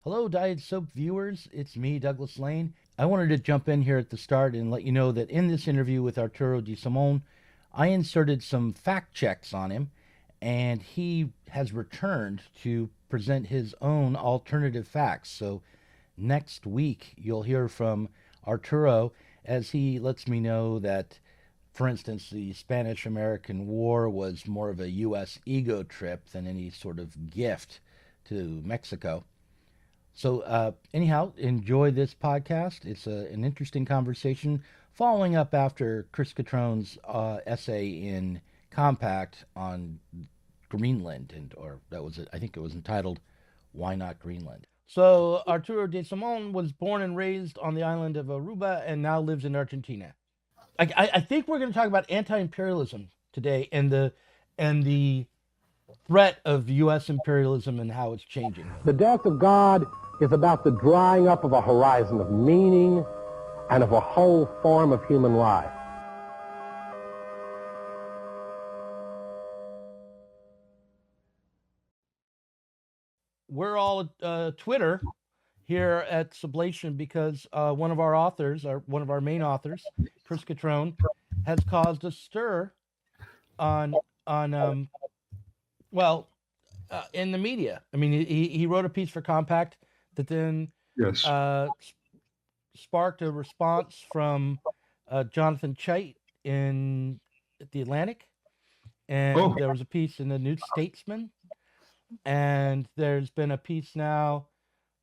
Hello, Diet Soap viewers. It's me, Douglas Lain. I wanted to jump in here at the start and let you know that in this interview with Arturo Desimone, I inserted some fact checks on him, and he has returned to present his own alternative facts. So next week, you'll hear from Arturo as he lets me know that, for instance, the Spanish American War was more of a U.S. ego trip than any sort of gift to Mexico. So, anyhow, enjoy this podcast. It's an interesting conversation following up after Chris Catrone's essay in Compact on Greenland, or that was it. I think it was entitled "Why Not Greenland." So, Arturo de Simon was born and raised on the island of Aruba and now lives in Argentina. I think we're going to talk about anti-imperialism today and the threat of U.S. imperialism and how it's changing. The death of God is about the drying up of a horizon of meaning and of a whole form of human life. We're all Twitter here at Sublation because one of our authors, one of our main authors, Chris Catrone, has caused a stir on on well in the media. I mean, he wrote a piece for Compact that then Yes. Sparked a response from Jonathan Chait in the Atlantic, and there was a piece in the New Statesman, and there's been a piece now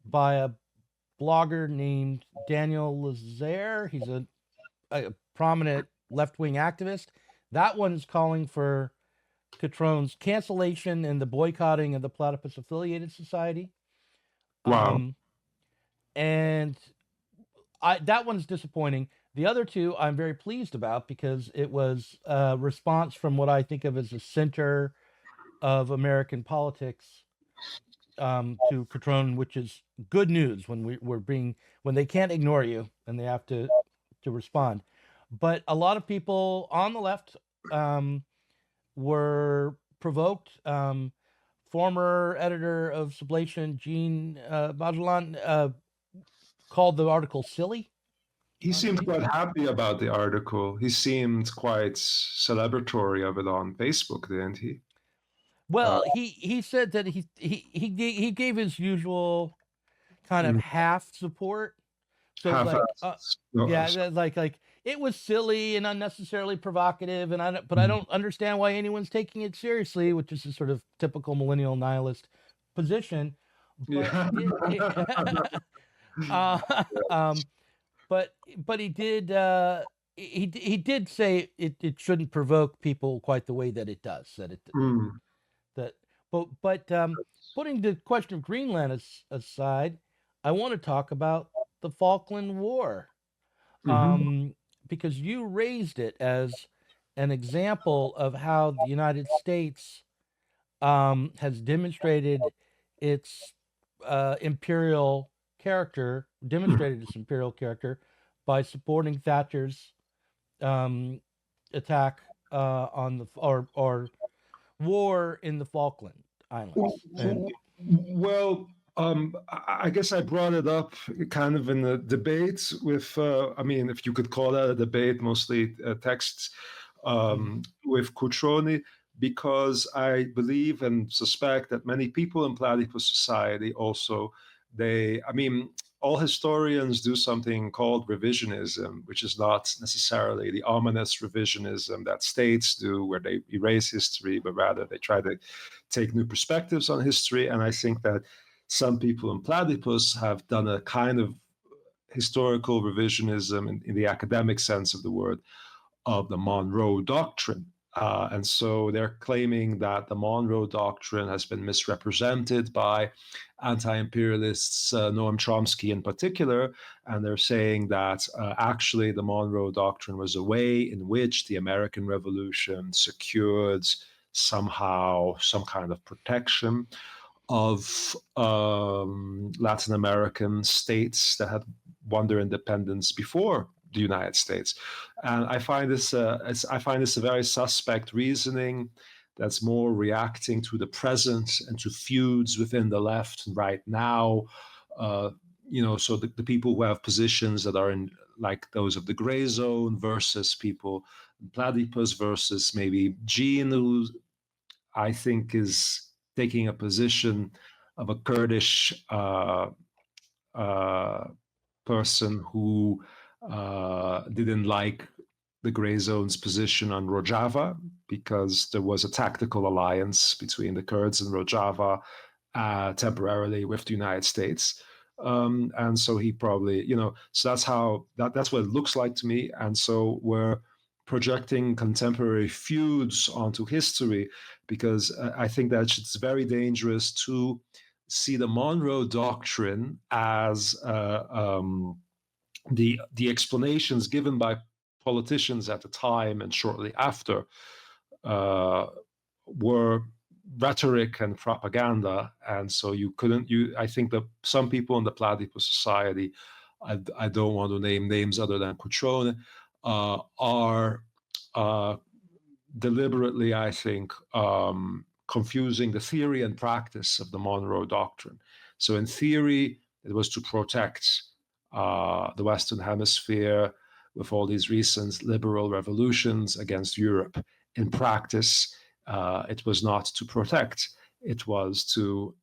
by a blogger named Daniel Lazare. He's a prominent left-wing activist. That one is calling for Catrone's cancellation and the boycotting of the Platypus Affiliated Society. Wow. And that one's disappointing. The other two I'm very pleased about because it was a response from what I think of as the center of American politics to Catrone, which is good news when when they can't ignore you and they have to respond. But a lot of people on the left were provoked. Former editor of Sublation, Gene Magellan, called the article silly. He seemed quite happy about the article. He seemed quite celebratory of it on Facebook, didn't he? Well, he said that he gave his usual kind of half support. So like it was silly and unnecessarily provocative, and I don't understand why anyone's taking it seriously, which is a sort of typical millennial nihilist position. But but he did he did say it shouldn't provoke people quite the way that it does. But putting the question of Greenland aside, I want to talk about the Falkland War, because you raised it as an example of how the United States has demonstrated its imperial character, by supporting Thatcher's attack on the or war in the Falkland Islands. Well, I guess I brought it up kind of in the debates with, I mean, if you could call that a debate, mostly texts with Cutroni, because I believe and suspect that many people in Platypus society also, all historians do something called revisionism, which is not necessarily the ominous revisionism that states do, where they erase history, but rather they try to take new perspectives on history. And I think that some people in Platypus have done a kind of historical revisionism in the academic sense of the word of the Monroe Doctrine. And so they're claiming that the Monroe Doctrine has been misrepresented by anti-imperialists, Noam Chomsky in particular, and they're saying that actually the Monroe Doctrine was a way in which the American Revolution secured somehow some kind of protection of Latin American states that had won their independence before the United States. And I find this a very suspect reasoning that's more reacting to the present and to feuds within the left right now, So the people who have positions that are in like those of the gray zone versus people platypus versus maybe Jean, who I think is taking a position of a Kurdish person who didn't like the gray zone's position on Rojava because there was a tactical alliance between the Kurds and Rojava temporarily with the United States. And so he probably, so that's what it looks like to me. And so we're projecting contemporary feuds onto history because I think that it's very dangerous to see the Monroe Doctrine as the explanations given by politicians at the time and shortly after were rhetoric and propaganda, and so I think that some people in the Platypus Society, I don't want to name names other than Cutrone, are deliberately, I think, confusing the theory and practice of the Monroe Doctrine. So in theory, it was to protect the Western Hemisphere with all these recent liberal revolutions against Europe. In practice, it was not to protect. It was to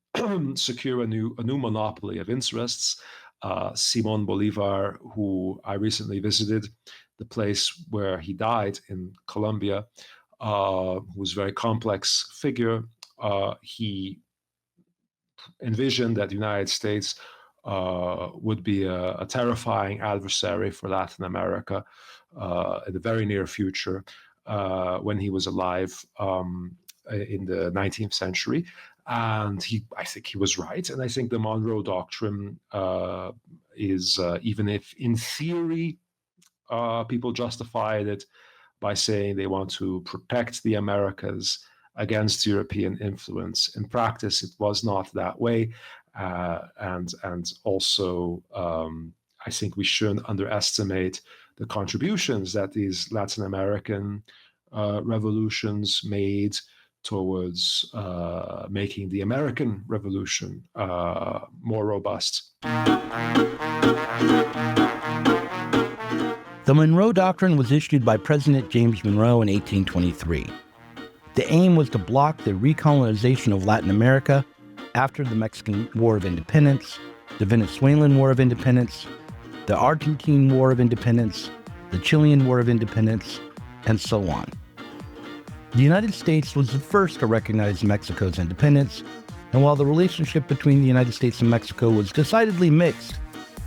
secure a new monopoly of interests. Simon Bolivar, who I recently visited, the place where he died in Colombia, who was a very complex figure. He envisioned that the United States would be a terrifying adversary for Latin America in the very near future when he was alive in the 19th century. And I think he was right. And I think the Monroe Doctrine is, even if in theory people justified it by saying they want to protect the Americas against European influence, in practice, it was not that way. And also, I think we shouldn't underestimate the contributions that these Latin American revolutions made towards making the American Revolution more robust. The Monroe Doctrine was issued by President James Monroe in 1823. The aim was to block the recolonization of Latin America after the Mexican War of Independence, the Venezuelan War of Independence, the Argentine War of Independence, the Chilean War of Independence, and so on. The United States was the first to recognize Mexico's independence, and while the relationship between the United States and Mexico was decidedly mixed,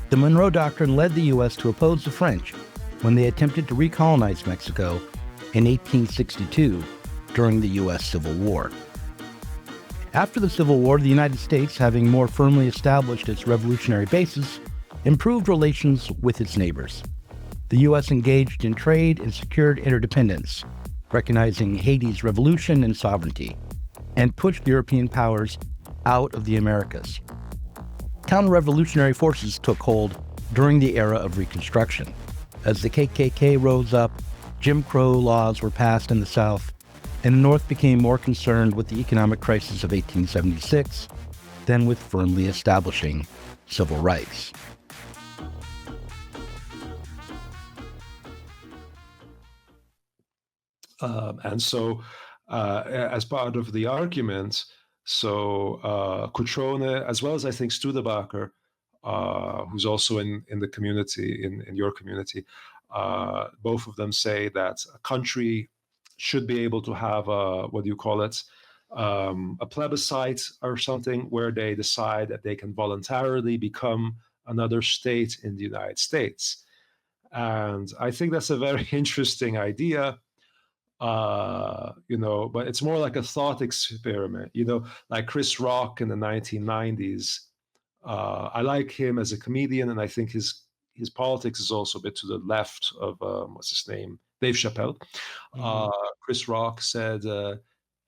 the Monroe Doctrine led the U.S. to oppose the French when they attempted to recolonize Mexico in 1862 during the U.S. Civil War. After the Civil War, the United States, having more firmly established its revolutionary basis, improved relations with its neighbors. The U.S. engaged in trade and secured interdependence, recognizing Haiti's revolution and sovereignty, and pushed European powers out of the Americas. Counter-revolutionary forces took hold during the era of Reconstruction. As the KKK rose up, Jim Crow laws were passed in the South, and the North became more concerned with the economic crisis of 1876 than with firmly establishing civil rights. And so, as part of the argument, Cutrone, as well as I think Studebaker, who's also in the community, in your community, both of them say that a country should be able to have a plebiscite or something where they decide that they can voluntarily become another state in the United States. And I think that's a very interesting idea. But it's more like a thought experiment, like Chris Rock in the 1990s. I like him as a comedian, and I think his politics is also a bit to the left of what's his name, Dave Chappelle. Mm-hmm. Chris Rock said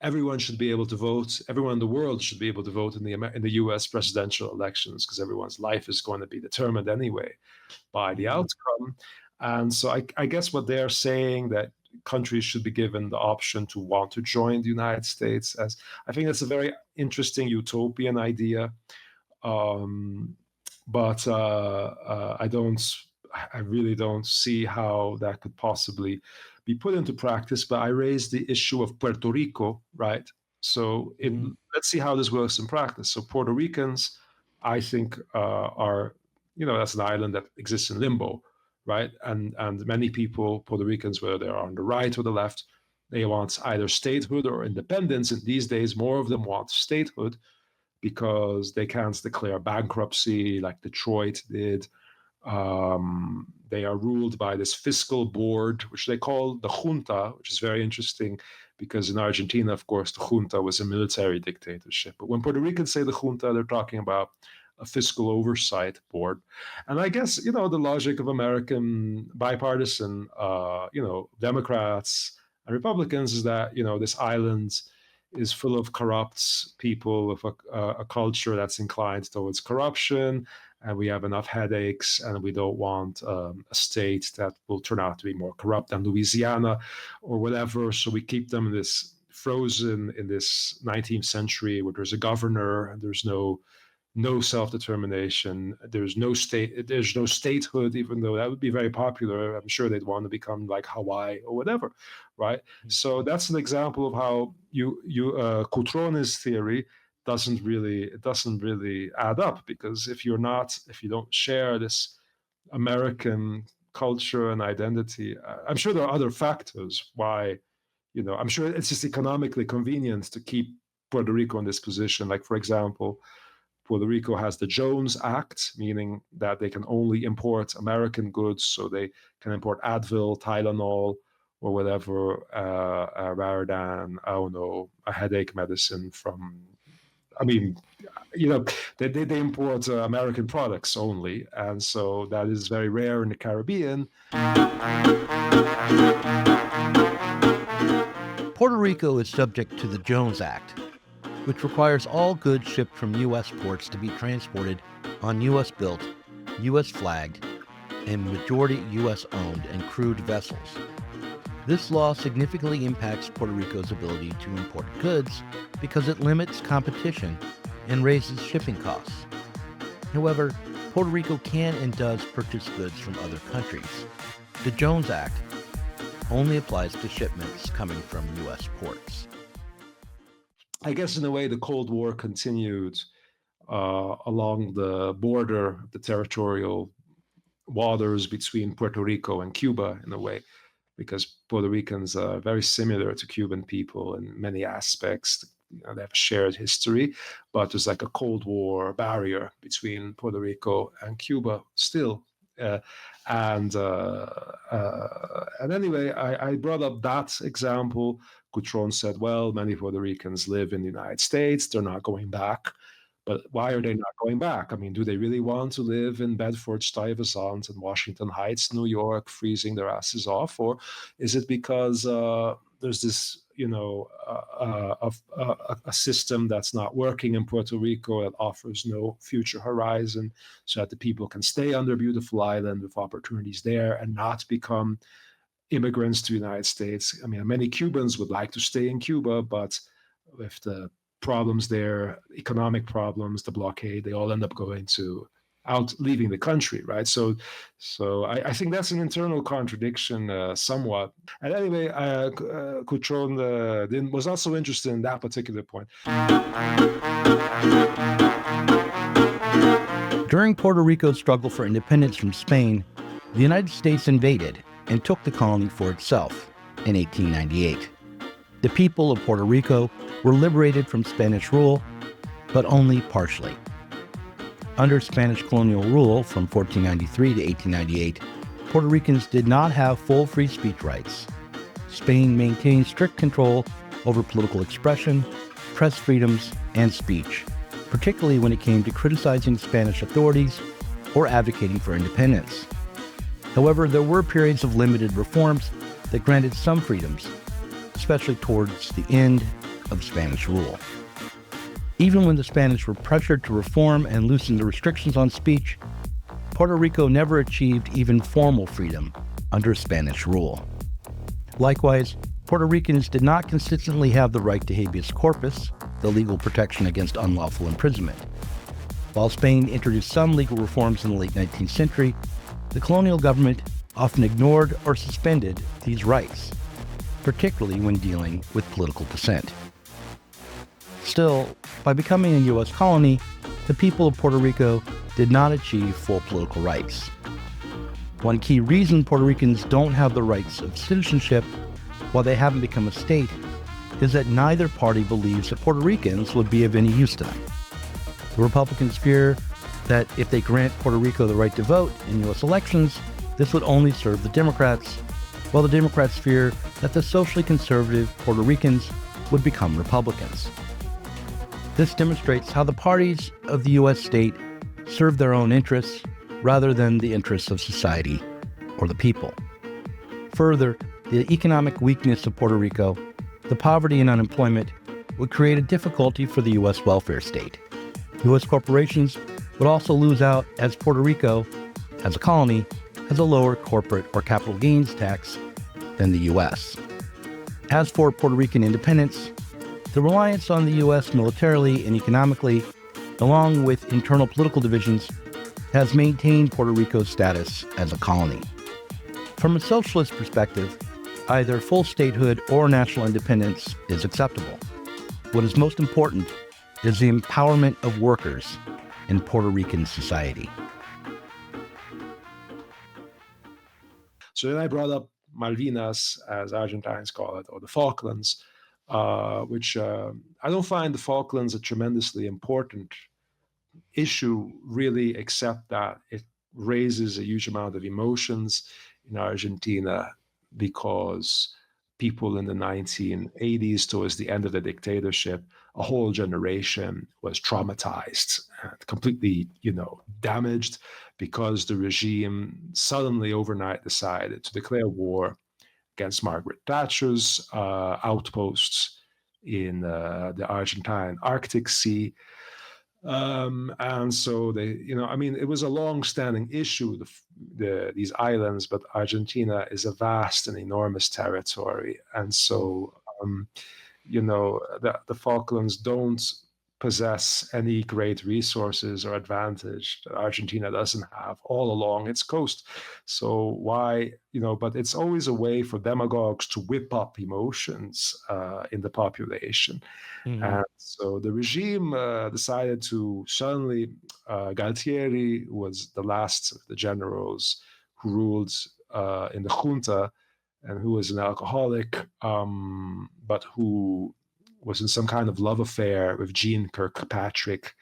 everyone should be able to vote. Everyone in the world should be able to vote in the U.S. presidential elections because everyone's life is going to be determined anyway by the outcome. And so I guess what they're saying that countries should be given the option to want to join the United States. As I think that's a very interesting utopian idea. but I really don't see how that could possibly be put into practice. But I raised the issue of Puerto Rico, right? So let's see how this works in practice. So Puerto Ricans, I think, are, that's an island that exists in limbo, right? And many people, Puerto Ricans, whether they're on the right or the left, they want either statehood or independence. And these days, more of them want statehood because they can't declare bankruptcy like Detroit did. They are ruled by this fiscal board, which they call the junta, which is very interesting because in Argentina, of course, the junta was a military dictatorship. But when Puerto Ricans say the junta, they're talking about a fiscal oversight board. And I guess, the logic of American bipartisan, Democrats and Republicans is that, this island is full of corrupt people with a culture that's inclined towards corruption, and we have enough headaches, and we don't want a state that will turn out to be more corrupt than Louisiana or whatever. So we keep them frozen in this 19th century where there's a governor and there's no self-determination. There's no statehood, even though that would be very popular. I'm sure they'd want to become like Hawaii or whatever, right? So that's an example of how Cutrone's theory doesn't really add up, because if you don't share this American culture and identity, I'm sure there are other factors why, I'm sure it's just economically convenient to keep Puerto Rico in this position. Like, for example, Puerto Rico has the Jones Act, meaning that they can only import American goods, so they can import Advil, Tylenol, or whatever, rather than, I don't know, a headache medicine from, they import American products only, and so that is very rare in the Caribbean. Puerto Rico is subject to the Jones Act, which requires all goods shipped from U.S. ports to be transported on U.S.-built, U.S.-flagged, and majority U.S.-owned and crewed vessels. This law significantly impacts Puerto Rico's ability to import goods because it limits competition and raises shipping costs. However, Puerto Rico can and does purchase goods from other countries. The Jones Act only applies to shipments coming from U.S. ports. I guess in a way, the Cold War continued along the border, the territorial waters between Puerto Rico and Cuba in a way, because Puerto Ricans are very similar to Cuban people in many aspects. They have a shared history, but there's like a Cold War barrier between Puerto Rico and Cuba still. And anyway, I brought up that example. Cutrone said, well, many Puerto Ricans live in the United States. They're not going back. But why are they not going back? Do they really want to live in Bedford-Stuyvesant and Washington Heights, New York, freezing their asses off? Or is it because there's this, a system that's not working in Puerto Rico that offers no future horizon, so that the people can stay on their beautiful island with opportunities there and not become immigrants to the United States? Many Cubans would like to stay in Cuba, but with the problems there, economic problems, the blockade, they all end up leaving the country, right? So I think that's an internal contradiction somewhat. And anyway, Cutrone was also interested in that particular point. During Puerto Rico's struggle for independence from Spain, the United States invaded and took the colony for itself in 1898. The people of Puerto Rico were liberated from Spanish rule, but only partially. Under Spanish colonial rule from 1493 to 1898, Puerto Ricans did not have full free speech rights. Spain maintained strict control over political expression, press freedoms, and speech, particularly when it came to criticizing Spanish authorities or advocating for independence. However, there were periods of limited reforms that granted some freedoms, especially towards the end of Spanish rule. Even when the Spanish were pressured to reform and loosen the restrictions on speech, Puerto Rico never achieved even formal freedom under Spanish rule. Likewise, Puerto Ricans did not consistently have the right to habeas corpus, the legal protection against unlawful imprisonment. While Spain introduced some legal reforms in the late 19th century, the colonial government often ignored or suspended these rights, particularly when dealing with political dissent. Still, by becoming a U.S. colony, the people of Puerto Rico did not achieve full political rights. One key reason Puerto Ricans don't have the rights of citizenship while they haven't become a state is that neither party believes that Puerto Ricans would be of any use to them. The Republicans fear that if they grant Puerto Rico the right to vote in U.S. elections, this would only serve the Democrats, while the Democrats fear that the socially conservative Puerto Ricans would become Republicans. This demonstrates how the parties of the U.S. state serve their own interests rather than the interests of society or the people. Further, the economic weakness of Puerto Rico, the poverty and unemployment, would create a difficulty for the U.S. welfare state. U.S. corporations would also lose out as Puerto Rico, as a colony, has a lower corporate or capital gains tax than the U.S. As for Puerto Rican independence, the reliance on the U.S. militarily and economically, along with internal political divisions, has maintained Puerto Rico's status as a colony. From a socialist perspective, either full statehood or national independence is acceptable. What is most important is the empowerment of workers in Puerto Rican society. So then I brought up Malvinas, as Argentines call it, or the Falklands, which I don't find the Falklands a tremendously important issue, really, except that it raises a huge amount of emotions in Argentina because people in the 1980s, towards the end of the dictatorship, a whole generation was traumatized and completely, damaged because the regime suddenly overnight decided to declare war against Margaret Thatcher's outposts in the Argentine Arctic Sea. And so it was a long-standing issue, these islands, but Argentina is a vast and enormous territory. And so, the Falklands don't possess any great resources or advantage that Argentina doesn't have all along its coast. So why, but it's always a way for demagogues to whip up emotions in the population. Mm-hmm. And so the regime decided to suddenly, Galtieri was the last of the generals who ruled in the junta and who was an alcoholic, but who was in some kind of love affair with Jeane Kirkpatrick,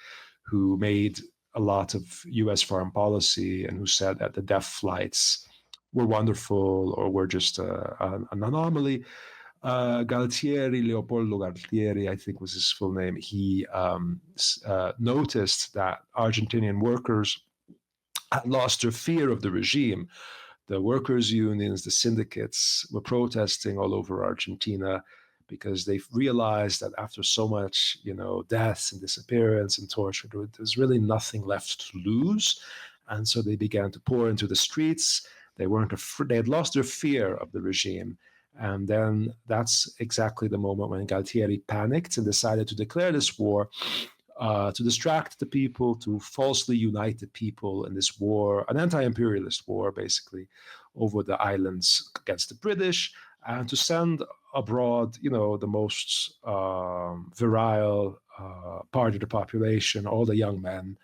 who made a lot of U.S. foreign policy and who said that the death flights were wonderful or were just an anomaly. Leopoldo Galtieri, I think was his full name, he noticed that Argentinian workers had lost their fear of the regime. The workers' unions, the syndicates were protesting all over Argentina because they realized that after so much, death and disappearance and torture, there's really nothing left to lose. And so they began to pour into the streets. They had lost their fear of the regime. And then that's exactly the moment when Galtieri panicked and decided to declare this war to distract the people, to falsely unite the people in this war, an anti-imperialist war, basically, over the islands against the British, and to send abroad, the most virile part of the population, all the young men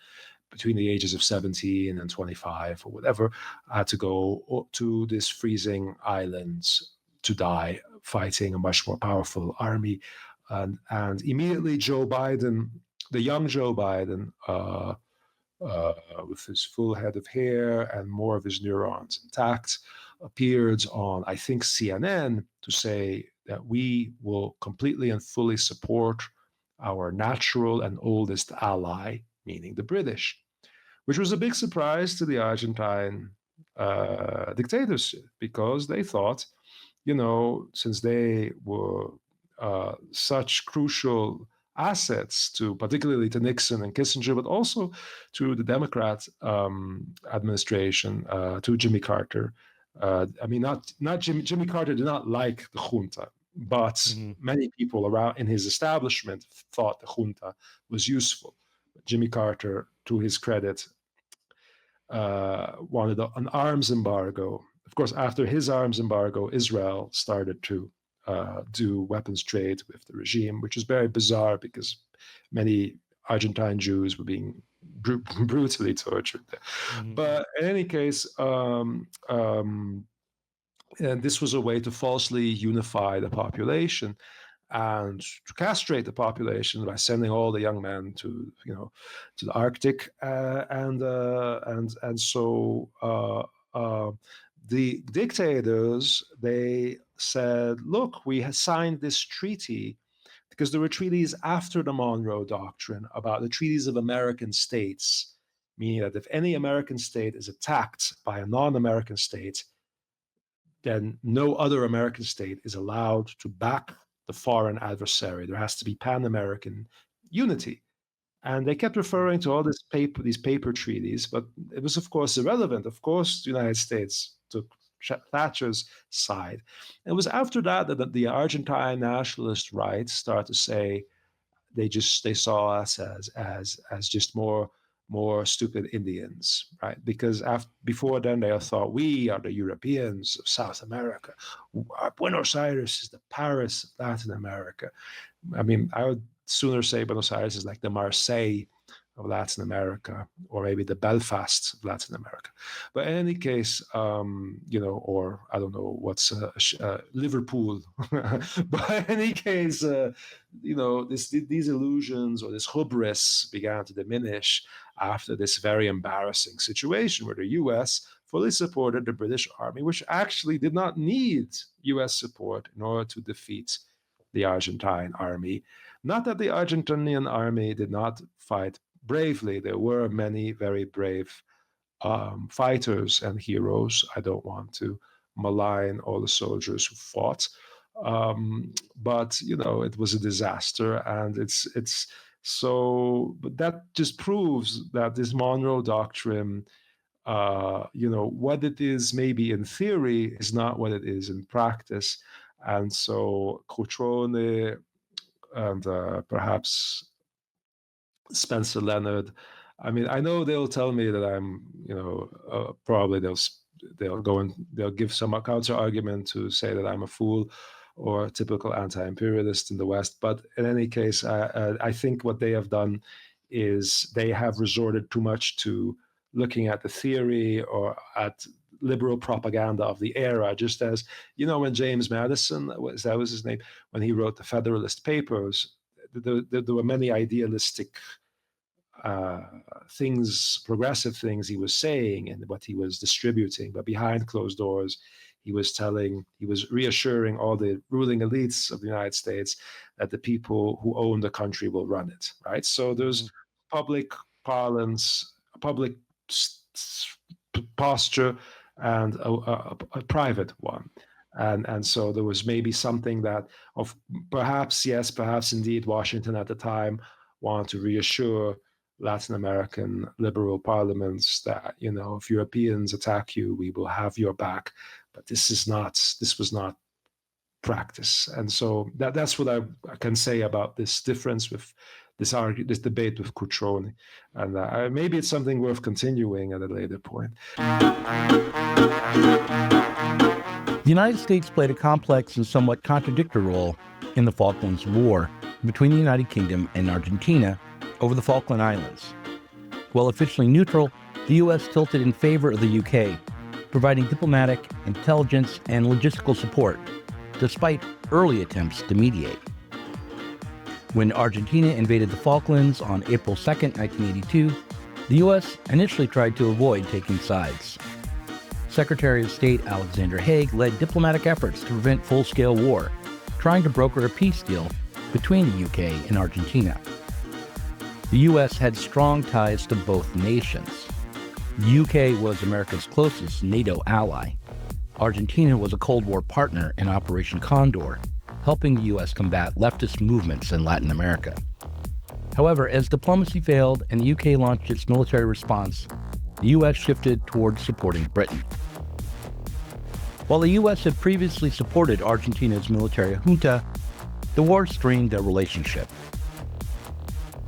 between the ages of 17 and 25 or whatever, to go to these freezing islands to die fighting a much more powerful army. And immediately Joe Biden, the young Joe Biden, with his full head of hair and more of his neurons intact, appeared on, I think, CNN to say that we will completely and fully support our natural and oldest ally, meaning the British, which was a big surprise to the Argentine dictatorship, because they thought, since they were such crucial assets particularly to Nixon and Kissinger, but also to the Democrat administration, to Jimmy Carter. Jimmy Carter did not like the junta, but many people around in his establishment thought the junta was useful. Jimmy Carter to his credit, wanted an arms embargo. Of course, after his arms embargo, Israel started to do weapons trade with the regime, which is very bizarre because many Argentine Jews were being brutally tortured there. Mm-hmm. But in any case, and this was a way to falsely unify the population and to castrate the population by sending all the young men to the Arctic, and so the dictators, they said, look, we had signed this treaty because there were treaties after the Monroe Doctrine about the treaties of American states, meaning that if any American state is attacked by a non-American state, then no other American state is allowed to back the foreign adversary. There has to be Pan-American unity. And they kept referring to all these paper treaties, but it was, of course, irrelevant. Of course, the United States took Thatcher's side. It was after that that the Argentine nationalist right started to say they saw us as just more stupid Indians, right? Because before then they thought we are the Europeans of South America. Buenos Aires is the Paris of Latin America. I mean, I would sooner say Buenos Aires is like the Marseille of Latin America, or maybe the Belfast of Latin America. But in any case, or I don't know what's Liverpool. But in any case, these illusions or this hubris began to diminish after this very embarrassing situation where the U.S. fully supported the British Army, which actually did not need U.S. support in order to defeat the Argentine army. Not that the Argentinian army did not fight bravely. There were many very brave fighters and heroes. I don't want to malign all the soldiers who fought, but it was a disaster, and it's so. But that just proves that this Monroe Doctrine, what it is maybe in theory is not what it is in practice, and so Cutrone and perhaps Spencer Leonard. I mean, I know they'll tell me that I'm, probably they'll give some counter argument to say that I'm a fool or a typical anti-imperialist in the West. But in any case, I think what they have done is they have resorted too much to looking at the theory or at liberal propaganda of the era, just as, when James Madison, that was his name, when he wrote the Federalist Papers, there were many idealistic things, progressive things he was saying and what he was distributing, but behind closed doors, he was reassuring all the ruling elites of the United States that the people who own the country will run it, right? So there's public parlance, public posture, and a private one. And so there was maybe something that perhaps indeed Washington at the time wanted to reassure Latin American liberal parliaments that, if Europeans attack you, we will have your back. But this was not practice. And so that's what I can say about this difference with this debate with Cutrone. And maybe it's something worth continuing at a later point. The United States played a complex and somewhat contradictory role in the Falklands War between the United Kingdom and Argentina over the Falkland Islands. While officially neutral, the U.S. tilted in favor of the U.K., providing diplomatic, intelligence, and logistical support, despite early attempts to mediate. When Argentina invaded the Falklands on April 2, 1982, the U.S. initially tried to avoid taking sides. Secretary of State Alexander Haig led diplomatic efforts to prevent full-scale war, trying to broker a peace deal between the UK and Argentina. The U.S. had strong ties to both nations. The UK was America's closest NATO ally. Argentina was a Cold War partner in Operation Condor, helping the U.S. combat leftist movements in Latin America. However, as diplomacy failed and the UK launched its military response, the U.S. shifted towards supporting Britain. While the U.S. had previously supported Argentina's military junta, the war strained their relationship.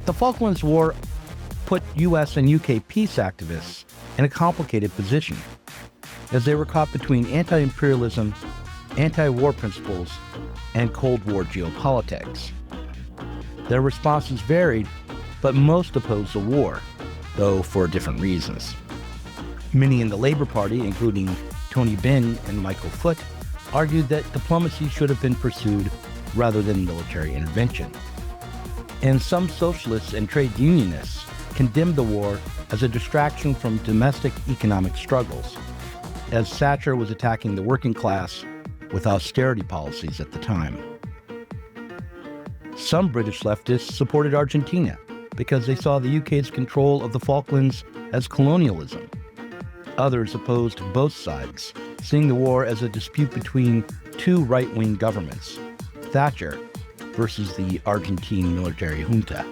The Falklands War put U.S. and U.K. peace activists in a complicated position, as they were caught between anti-imperialism, anti-war principles, and Cold War geopolitics. Their responses varied, but most opposed the war, though for different reasons. Many in the Labour Party, including Tony Benn and Michael Foot, argued that diplomacy should have been pursued rather than military intervention. And some socialists and trade unionists condemned the war as a distraction from domestic economic struggles, as Thatcher was attacking the working class with austerity policies at the time. Some British leftists supported Argentina because they saw the UK's control of the Falklands as colonialism. Others opposed both sides, seeing the war as a dispute between two right-wing governments, Thatcher versus the Argentine military junta.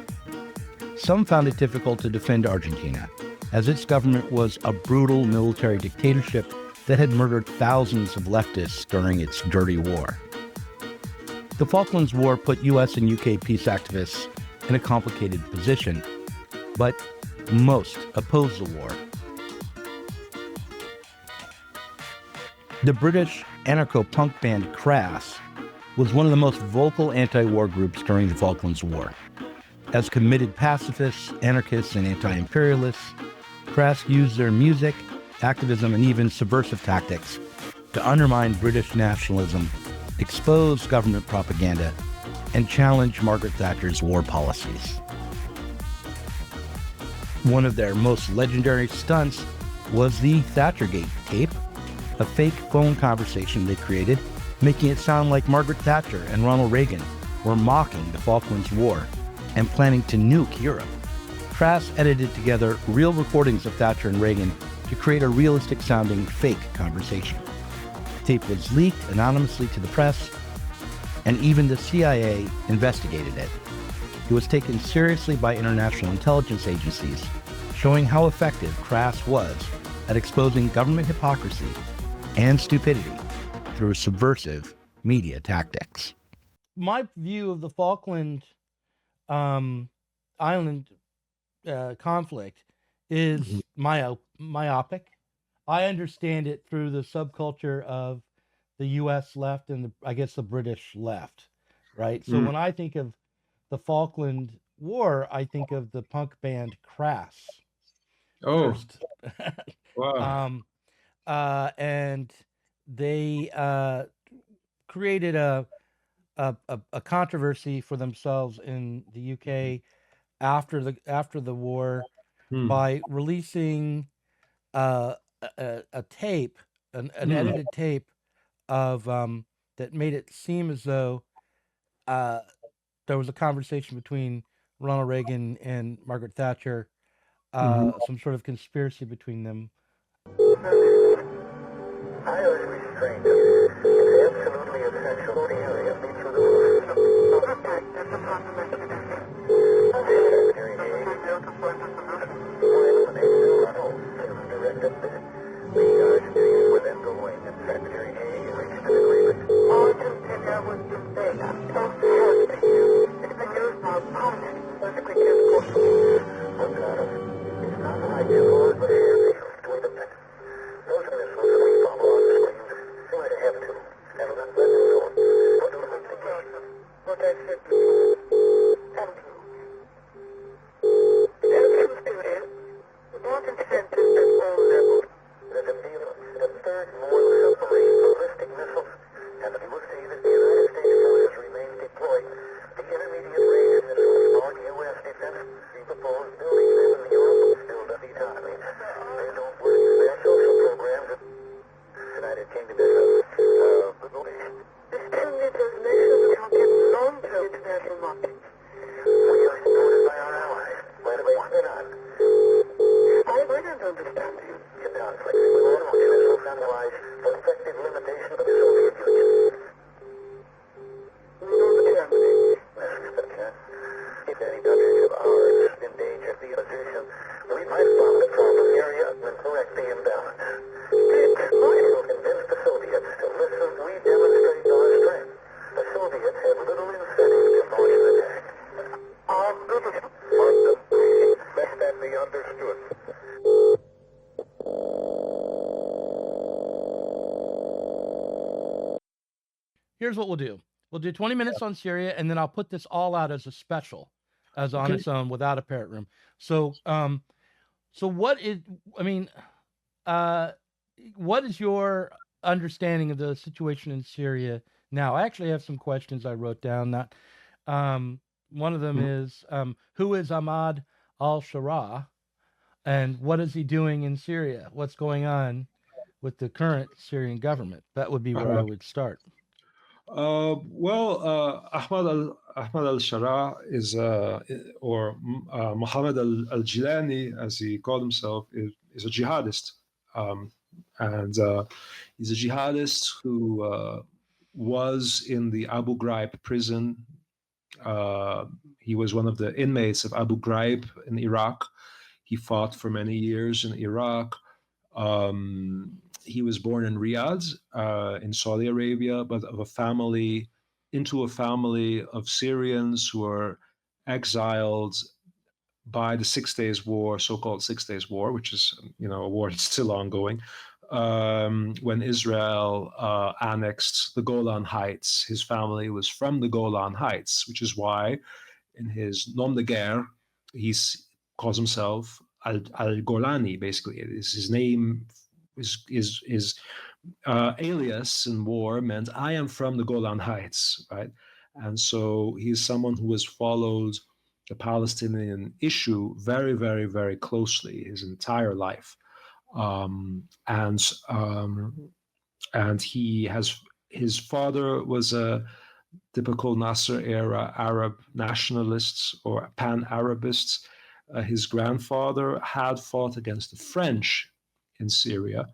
Some found it difficult to defend Argentina, as its government was a brutal military dictatorship that had murdered thousands of leftists during its dirty war. The Falklands War put U.S. and U.K. peace activists in a complicated position, but most opposed the war. The British anarcho-punk band Crass was one of the most vocal anti-war groups during the Falklands War. As committed pacifists, anarchists, and anti-imperialists, Crass used their music, activism, and even subversive tactics to undermine British nationalism, expose government propaganda, and challenge Margaret Thatcher's war policies. One of their most legendary stunts was the Thatchergate tape, a fake phone conversation they created, making it sound like Margaret Thatcher and Ronald Reagan were mocking the Falklands War and planning to nuke Europe. Crass edited together real recordings of Thatcher and Reagan to create a realistic-sounding fake conversation. The tape was leaked anonymously to the press, and even the CIA investigated it. It was taken seriously by international intelligence agencies, showing how effective Crass was at exposing government hypocrisy and stupidity through subversive media tactics. My view of the Falkland Island conflict is myopic. I understand it through the subculture of the U.S. left and the British left, right? So when I think of the Falkland War, I think of the punk band Crass. Oh, first. wow. And they created a controversy for themselves in the UK after the war by releasing a tape, an edited tape of that made it seem as though there was a conversation between Ronald Reagan and Margaret Thatcher, some sort of conspiracy between them. Highly restrained. It's absolutely essential. The area be through the roof. That's a possibility. The Argentinians were then going, and Secretary Hay reached an agreement. Argentina was to stay. It's been used by opponents. Perfectly difficult. It's not like it was, but it's those missiles that we follow on the screens seem to have to. And let them go. What do we think again? What I said to you. And to you. The truth is, not incentive at all levels. There's a deal, a third more submarine ballistic missiles, and if you will see that the United States forces remain deployed, the intermediate range missiles on U.S. defense, we propose building them in Europe will still the economy. They don't work in their social programs. United Kingdom is this still needs those measures to target long-term international markets. We are supported by our allies. By the way, they're not. I don't understand you. Conflict. We want to missiles analyze for effective limitation of the Soviet Union. No Germany. If any country of ours endangered the position, we might find the problem area and correct the imbalance. It will convince the Soviets to listen. We demonstrate our strength. The Soviets have little incentive to launch an attack. Our British best at the here's what we'll do. We'll do 20 minutes on Syria, and then I'll put this all out as a special, as on Okay. its own without a parrot room. So, so what is? I mean, what is your understanding of the situation in Syria now? I actually have some questions I wrote down. That one of them is, who is Ahmad al-Sharaa, and what is he doing in Syria? What's going on with the current Syrian government? That would be where I would start. Ahmad al-Shara is, or Muhammad al-Jilani, as he called himself, is a jihadist. And he's a jihadist who was in the Abu Ghraib prison. He was one of the inmates of Abu Ghraib in Iraq. He fought for many years in Iraq. He was born in Riyadh, in Saudi Arabia, but into a family of Syrians who were exiled by the 6 Days War, so-called 6 Days War, which is, a war that's still ongoing. When Israel annexed the Golan Heights, his family was from the Golan Heights, which is why in his nom de guerre, he calls himself Al-Golani, basically. His name, his alias in war meant I am from the Golan Heights, right? And so he's someone who has followed the Palestinian issue very, very, very closely his entire life. And his father was a typical Nasser era Arab nationalists or pan-Arabists. His grandfather had fought against the French in Syria.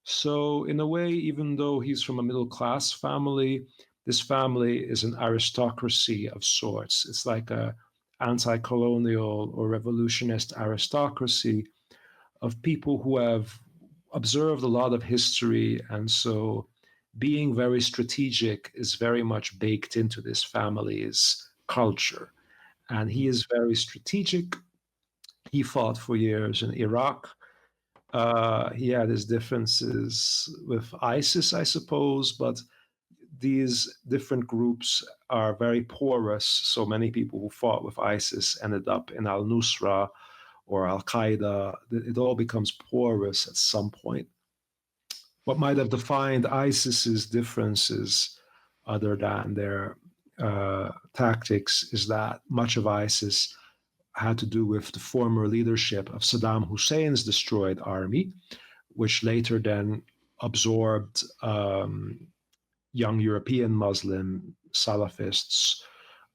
So in a way, even though he's from a middle-class family, this family is an aristocracy of sorts. It's like a anti-colonial or revolutionist aristocracy of people who have observed a lot of history, and so being very strategic is very much baked into this family's culture. And he is very strategic. He fought for years in Iraq. He had his differences with ISIS, I suppose, but these different groups are very porous. So many people who fought with ISIS ended up in al-Nusra or Al-Qaeda. It all becomes porous at some point. What might have defined ISIS's differences, other than their tactics, is that much of ISIS had to do with the former leadership of Saddam Hussein's destroyed army, which later then absorbed young European Muslim Salafists,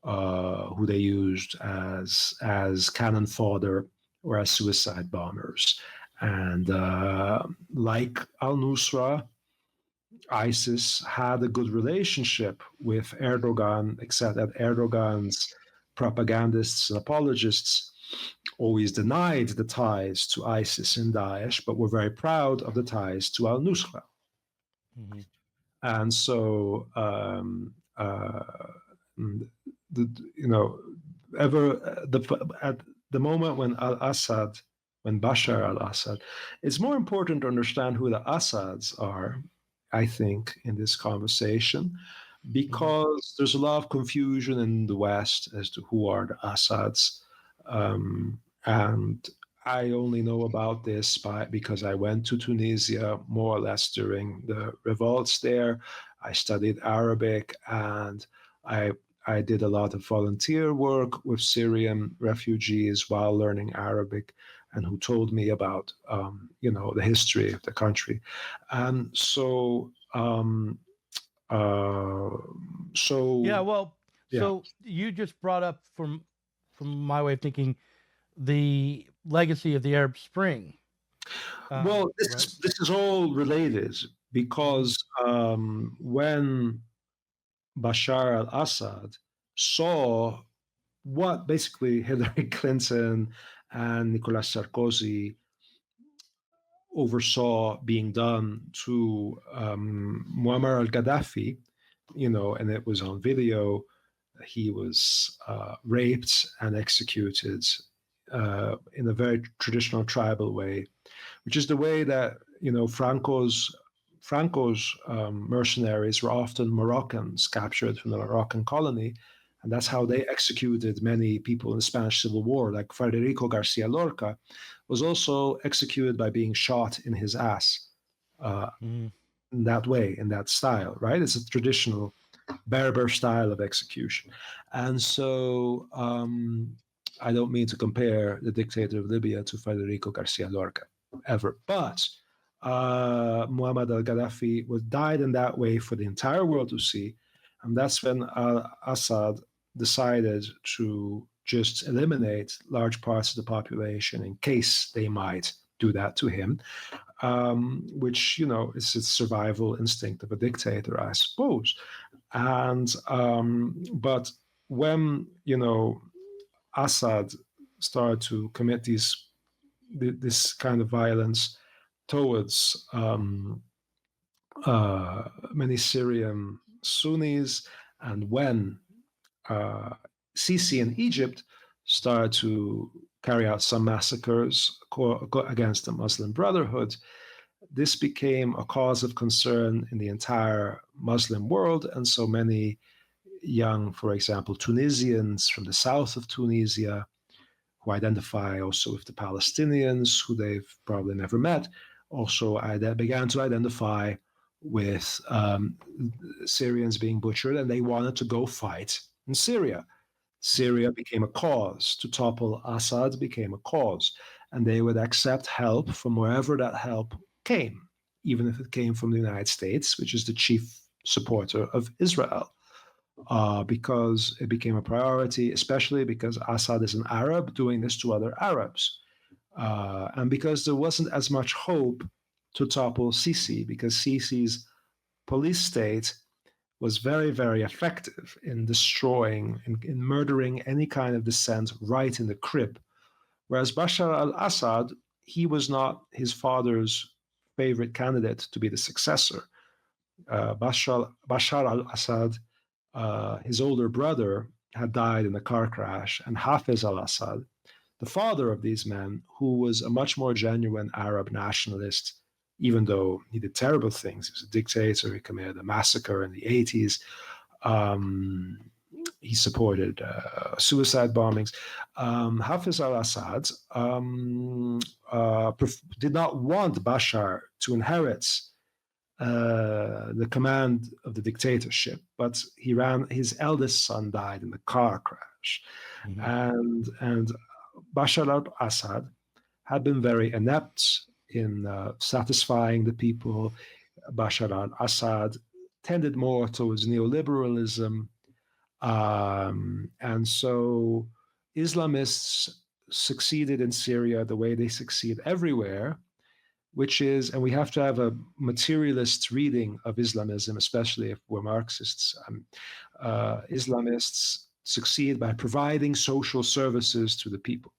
who they used as cannon fodder or as suicide bombers. And like al-Nusra, ISIS had a good relationship with Erdogan, except that Erdogan's propagandists and apologists always denied the ties to ISIS and Daesh, but were very proud of the ties to al-Nusra. Mm-hmm. And so, at the moment when when Bashar al-Assad, it's more important to understand who the Assads are, I think, in this conversation, because there's a lot of confusion in the West as to who are the Assads. And I only know about this because I went to Tunisia more or less during the revolts there. I studied Arabic, and I did a lot of volunteer work with Syrian refugees while learning Arabic, and who told me about the history of the country. And so so you just brought up, from my way of thinking, the legacy of the Arab Spring. This is all related, because when Bashar al-Assad saw what basically Hillary Clinton and Nicolas Sarkozy oversaw being done to Muammar al-Gaddafi, and it was on video, he was raped and executed in a very traditional tribal way, which is the way that Franco's Franco's mercenaries were often Moroccans captured from the Moroccan colony, and that's how they executed many people in the Spanish Civil War. Like Federico Garcia Lorca was also executed by being shot in his ass in that way, in that style, right? It's a traditional Berber style of execution. And so I don't mean to compare the dictator of Libya to Federico Garcia Lorca, ever. But Muammar al-Gaddafi died in that way for the entire world to see. And that's when Assad decided to just eliminate large parts of the population in case they might do that to him, which, is its survival instinct of a dictator, I suppose. And but when Assad started to commit this kind of violence towards many Syrian Sunnis, and when Sisi in Egypt started to carry out some massacres against the Muslim Brotherhood, this became a cause of concern in the entire Muslim world. And so many young, for example, Tunisians from the south of Tunisia, who identify also with the Palestinians, who they've probably never met, also began to identify with Syrians being butchered, and they wanted to go fight in Syria. Syria became a cause. To topple Assad became a cause, and they would accept help from wherever that help came, even if it came from the United States, which is the chief supporter of Israel, because it became a priority, especially because Assad is an Arab doing this to other Arabs, and because there wasn't as much hope to topple Sisi, because Sisi's police state was very, very effective in destroying, in murdering any kind of dissent right in the crib. Whereas Bashar al-Assad, he was not his father's favorite candidate to be the successor. Bashar al-Assad, his older brother, had died in a car crash, and Hafiz al-Assad, the father of these men, who was a much more genuine Arab nationalist, even though he did terrible things. He was a dictator. He committed a massacre in the 80s. He supported suicide bombings. Hafiz al-Assad did not want Bashar to inherit the command of the dictatorship, but his eldest son died in a car crash. And Bashar al-Assad had been very inept in satisfying the people. Bashar al-Assad tended more towards neoliberalism. And so Islamists succeeded in Syria the way they succeed everywhere, which is, and we have to have a materialist reading of Islamism, especially if we're Marxists. Islamists succeed by providing social services to the people.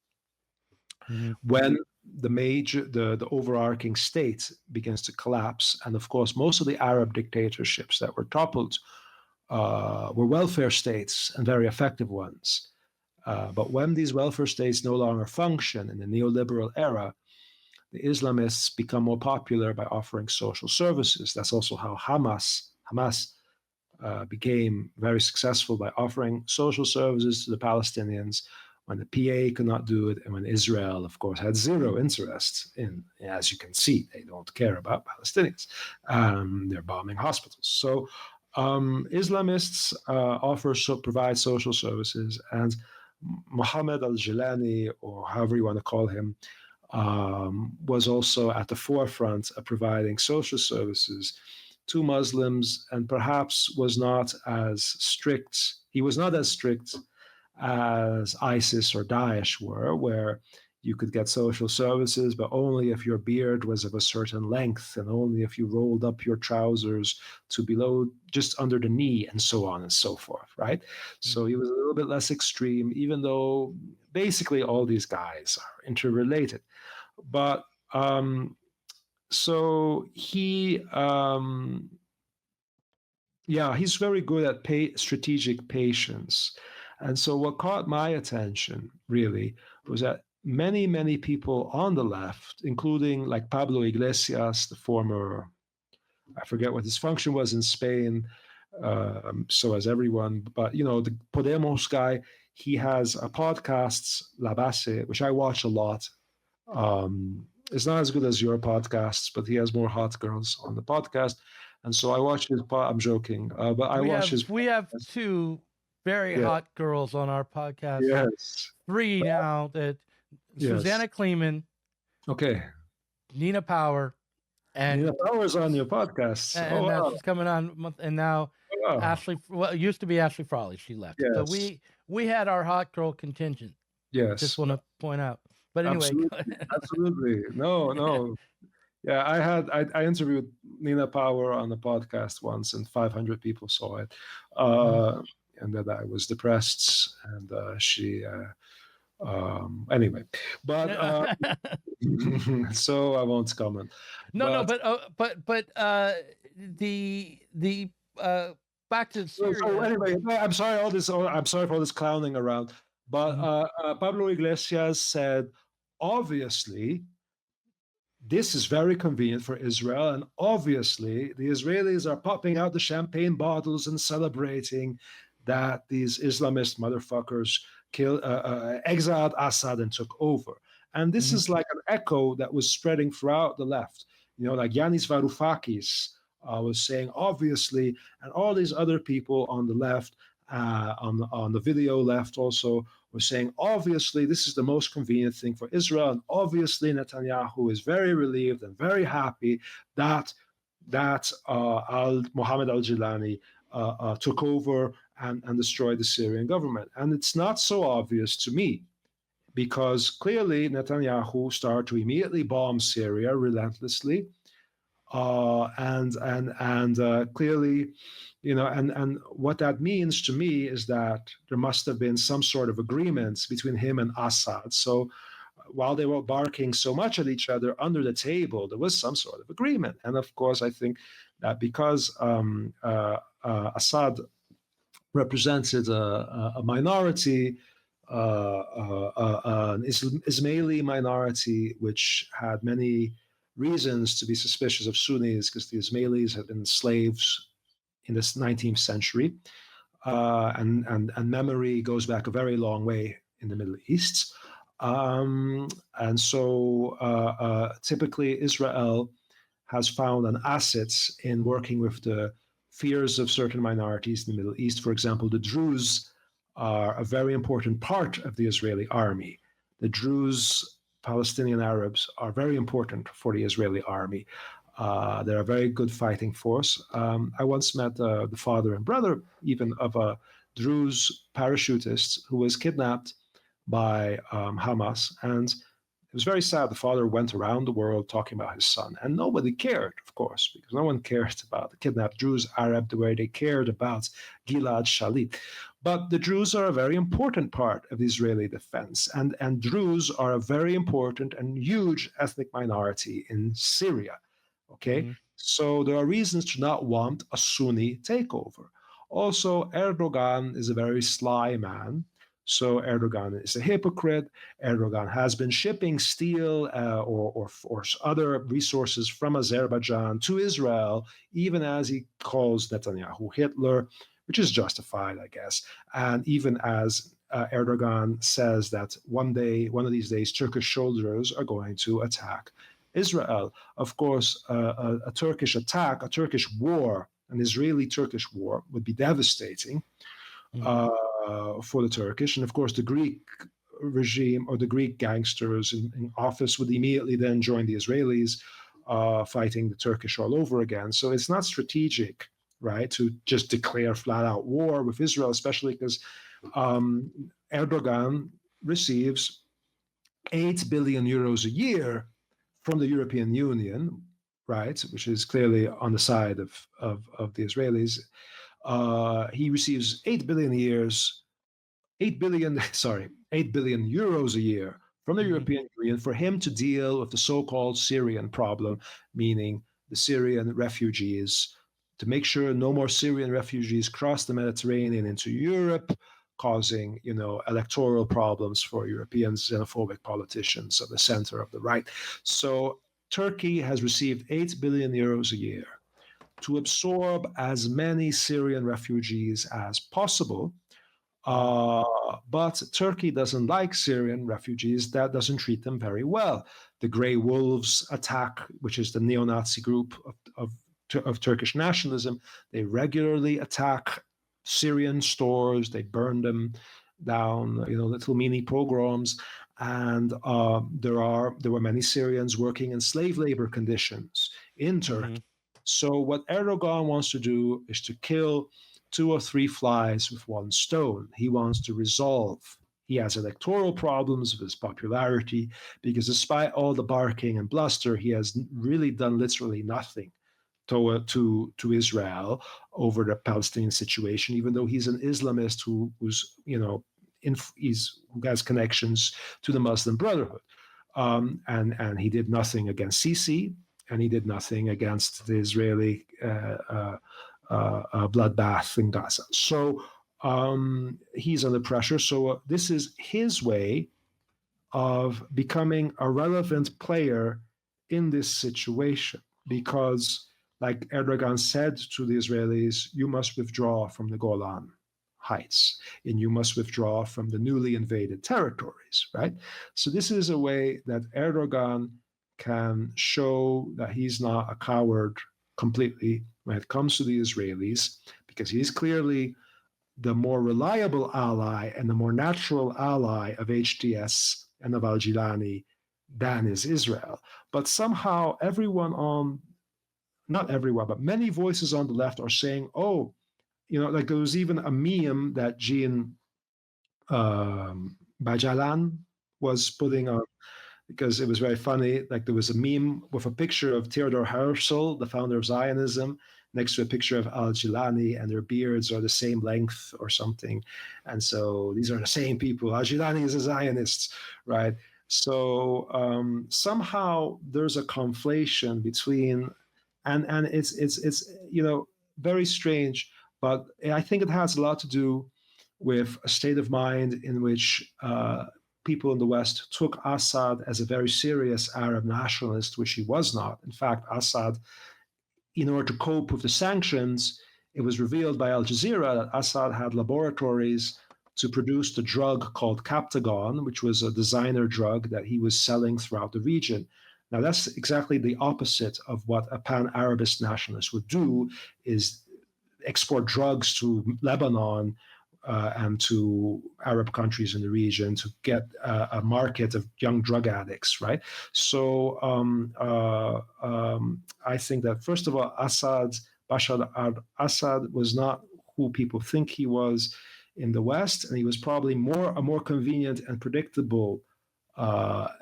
When the overarching state begins to collapse, and of course most of the Arab dictatorships that were toppled were welfare states, and very effective ones. But when these welfare states no longer function in the neoliberal era, the Islamists become more popular by offering social services. That's also how Hamas became very successful, by offering social services to the Palestinians when the PA could not do it, and when Israel, of course, had zero interest in, as you can see, they don't care about Palestinians. They're bombing hospitals. So Islamists provide social services, and Mohammed al-Jilani, or however you want to call him, was also at the forefront of providing social services to Muslims, and perhaps was not as strict. He was not as strict as ISIS or Daesh were, where you could get social services, but only if your beard was of a certain length, and only if you rolled up your trousers to below, just under the knee, and so on and so forth, right? So he was a little bit less extreme, even though basically all these guys are interrelated. But so he's very good at strategic patience. And so what caught my attention really was that many, many people on the left, including like Pablo Iglesias, the former I forget what his function was in Spain. So as everyone, but the Podemos guy, he has a podcast, La Base, which I watch a lot. It's not as good as your podcasts, but he has more hot girls on the podcast, and so I watch his. I'm joking, but I watch his. We have two very hot girls on our podcast. Yes. 3 now. That Susanna Kleeman. Okay. Nina Power. And Nina Power's on your podcast. And now she's coming on. And now Ashley. Well, it used to be Ashley Frawley. She left. Yes. So we had our hot girl contingent. Yes. Just want to point out. But anyway. Absolutely. No. Yeah, I interviewed Nina Power on the podcast once, and 500 people saw it, and that I was depressed, and she. Anyway, but so I won't comment. No, but the back to Syria. So anyway, I'm sorry for all this clowning around, but Pablo Iglesias said, obviously, this is very convenient for Israel, and obviously the Israelis are popping out the champagne bottles and celebrating that these Islamist motherfuckers exiled Assad and took over. And this is like an echo that was spreading throughout the left. Like Yanis Varoufakis was saying, obviously, and all these other people on the left, on the video left also, were saying, obviously, this is the most convenient thing for Israel. And obviously, Netanyahu is very relieved and very happy that Mohammed al-Jilani took over and destroyed the Syrian government. And it's not so obvious to me, because clearly Netanyahu started to immediately bomb Syria relentlessly, and clearly, and what that means to me is that there must have been some sort of agreements between him and Assad. So while they were barking so much at each other under the table, there was some sort of agreement. And of course, I think that because Assad represented a minority, an Ismaili minority, which had many reasons to be suspicious of Sunnis, because the Ismailis had been slaves in the 19th century, and memory goes back a very long way in the Middle East. And so typically Israel has found an asset in working with the fears of certain minorities in the Middle East. For example, the Druze are a very important part of the Israeli army. The Druze, Palestinian Arabs, are very important for the Israeli army. They're a very good fighting force. I once met the father and brother even of a Druze parachutist who was kidnapped by Hamas, and it was very sad. The father went around the world talking about his son, and nobody cared, of course, because no one cared about the kidnapped Druze Arab the way they cared about Gilad Shalit. But the Druze are a very important part of the Israeli defense, and Druze are a very important and huge ethnic minority in Syria. Okay, so there are reasons to not want a Sunni takeover. Also, Erdogan is a very sly man. So Erdogan is a hypocrite. Erdogan has been shipping steel or other resources from Azerbaijan to Israel, even as he calls Netanyahu Hitler, which is justified, I guess. And even as Erdogan says that one of these days, Turkish soldiers are going to attack Israel. Of course, a Turkish attack, a Turkish war, an Israeli-Turkish war would be devastating. For the Turkish, and of course the Greek regime or the Greek gangsters in office would immediately then join the Israelis fighting the Turkish all over again. So it's not strategic, right, to just declare flat-out war with Israel, especially because Erdogan receives 8 billion euros a year from the European Union, right, which is clearly on the side of the Israelis. He receives 8 billion euros a year from the European Union for him to deal with the so-called Syrian problem, meaning the Syrian refugees, to make sure no more Syrian refugees cross the Mediterranean into Europe, causing, electoral problems for European xenophobic politicians of the center of the right. So Turkey has received 8 billion euros a year. to absorb as many Syrian refugees as possible. But Turkey doesn't like Syrian refugees. That doesn't treat them very well. The Grey Wolves attack, which is the neo-Nazi group of Turkish nationalism, they regularly attack Syrian stores. They burn them down, little mini pogroms. And there were many Syrians working in slave labor conditions in Turkey. So what Erdogan wants to do is to kill 2 or 3 flies with one stone. He wants to resolve. He has electoral problems with his popularity because despite all the barking and bluster, he has really done literally nothing to Israel over the Palestinian situation, even though he's an Islamist who has connections to the Muslim Brotherhood. And he did nothing against Sisi, and he did nothing against the Israeli bloodbath in Gaza. So he's under pressure. So this is his way of becoming a relevant player in this situation, because, like Erdogan said to the Israelis, you must withdraw from the Golan Heights, and you must withdraw from the newly invaded territories, right? So this is a way that Erdogan can show that he's not a coward completely when it comes to the Israelis, because he's clearly the more reliable ally and the more natural ally of HTS and of al-Jilani than is Israel. But somehow not everyone, but many voices on the left are saying, like there was even a meme that Jean Bajalan was putting on, because it was very funny. Like there was a meme with a picture of Theodor Herzl, the founder of Zionism, next to a picture of al-Jilani, and their beards are the same length or something. And so these are the same people. Al-Jilani is a Zionist, right? So somehow there's a conflation between, and it's very strange, but I think it has a lot to do with a state of mind in which people in the West took Assad as a very serious Arab nationalist, which he was not. In fact, Assad, in order to cope with the sanctions, it was revealed by Al Jazeera that Assad had laboratories to produce the drug called Captagon, which was a designer drug that he was selling throughout the region. Now, that's exactly the opposite of what a pan-Arabist nationalist would do, is export drugs to Lebanon and to Arab countries in the region to get a market of young drug addicts, right? So I think that, first of all, Bashar al-Assad was not who people think he was in the West, and he was probably a more convenient and predictable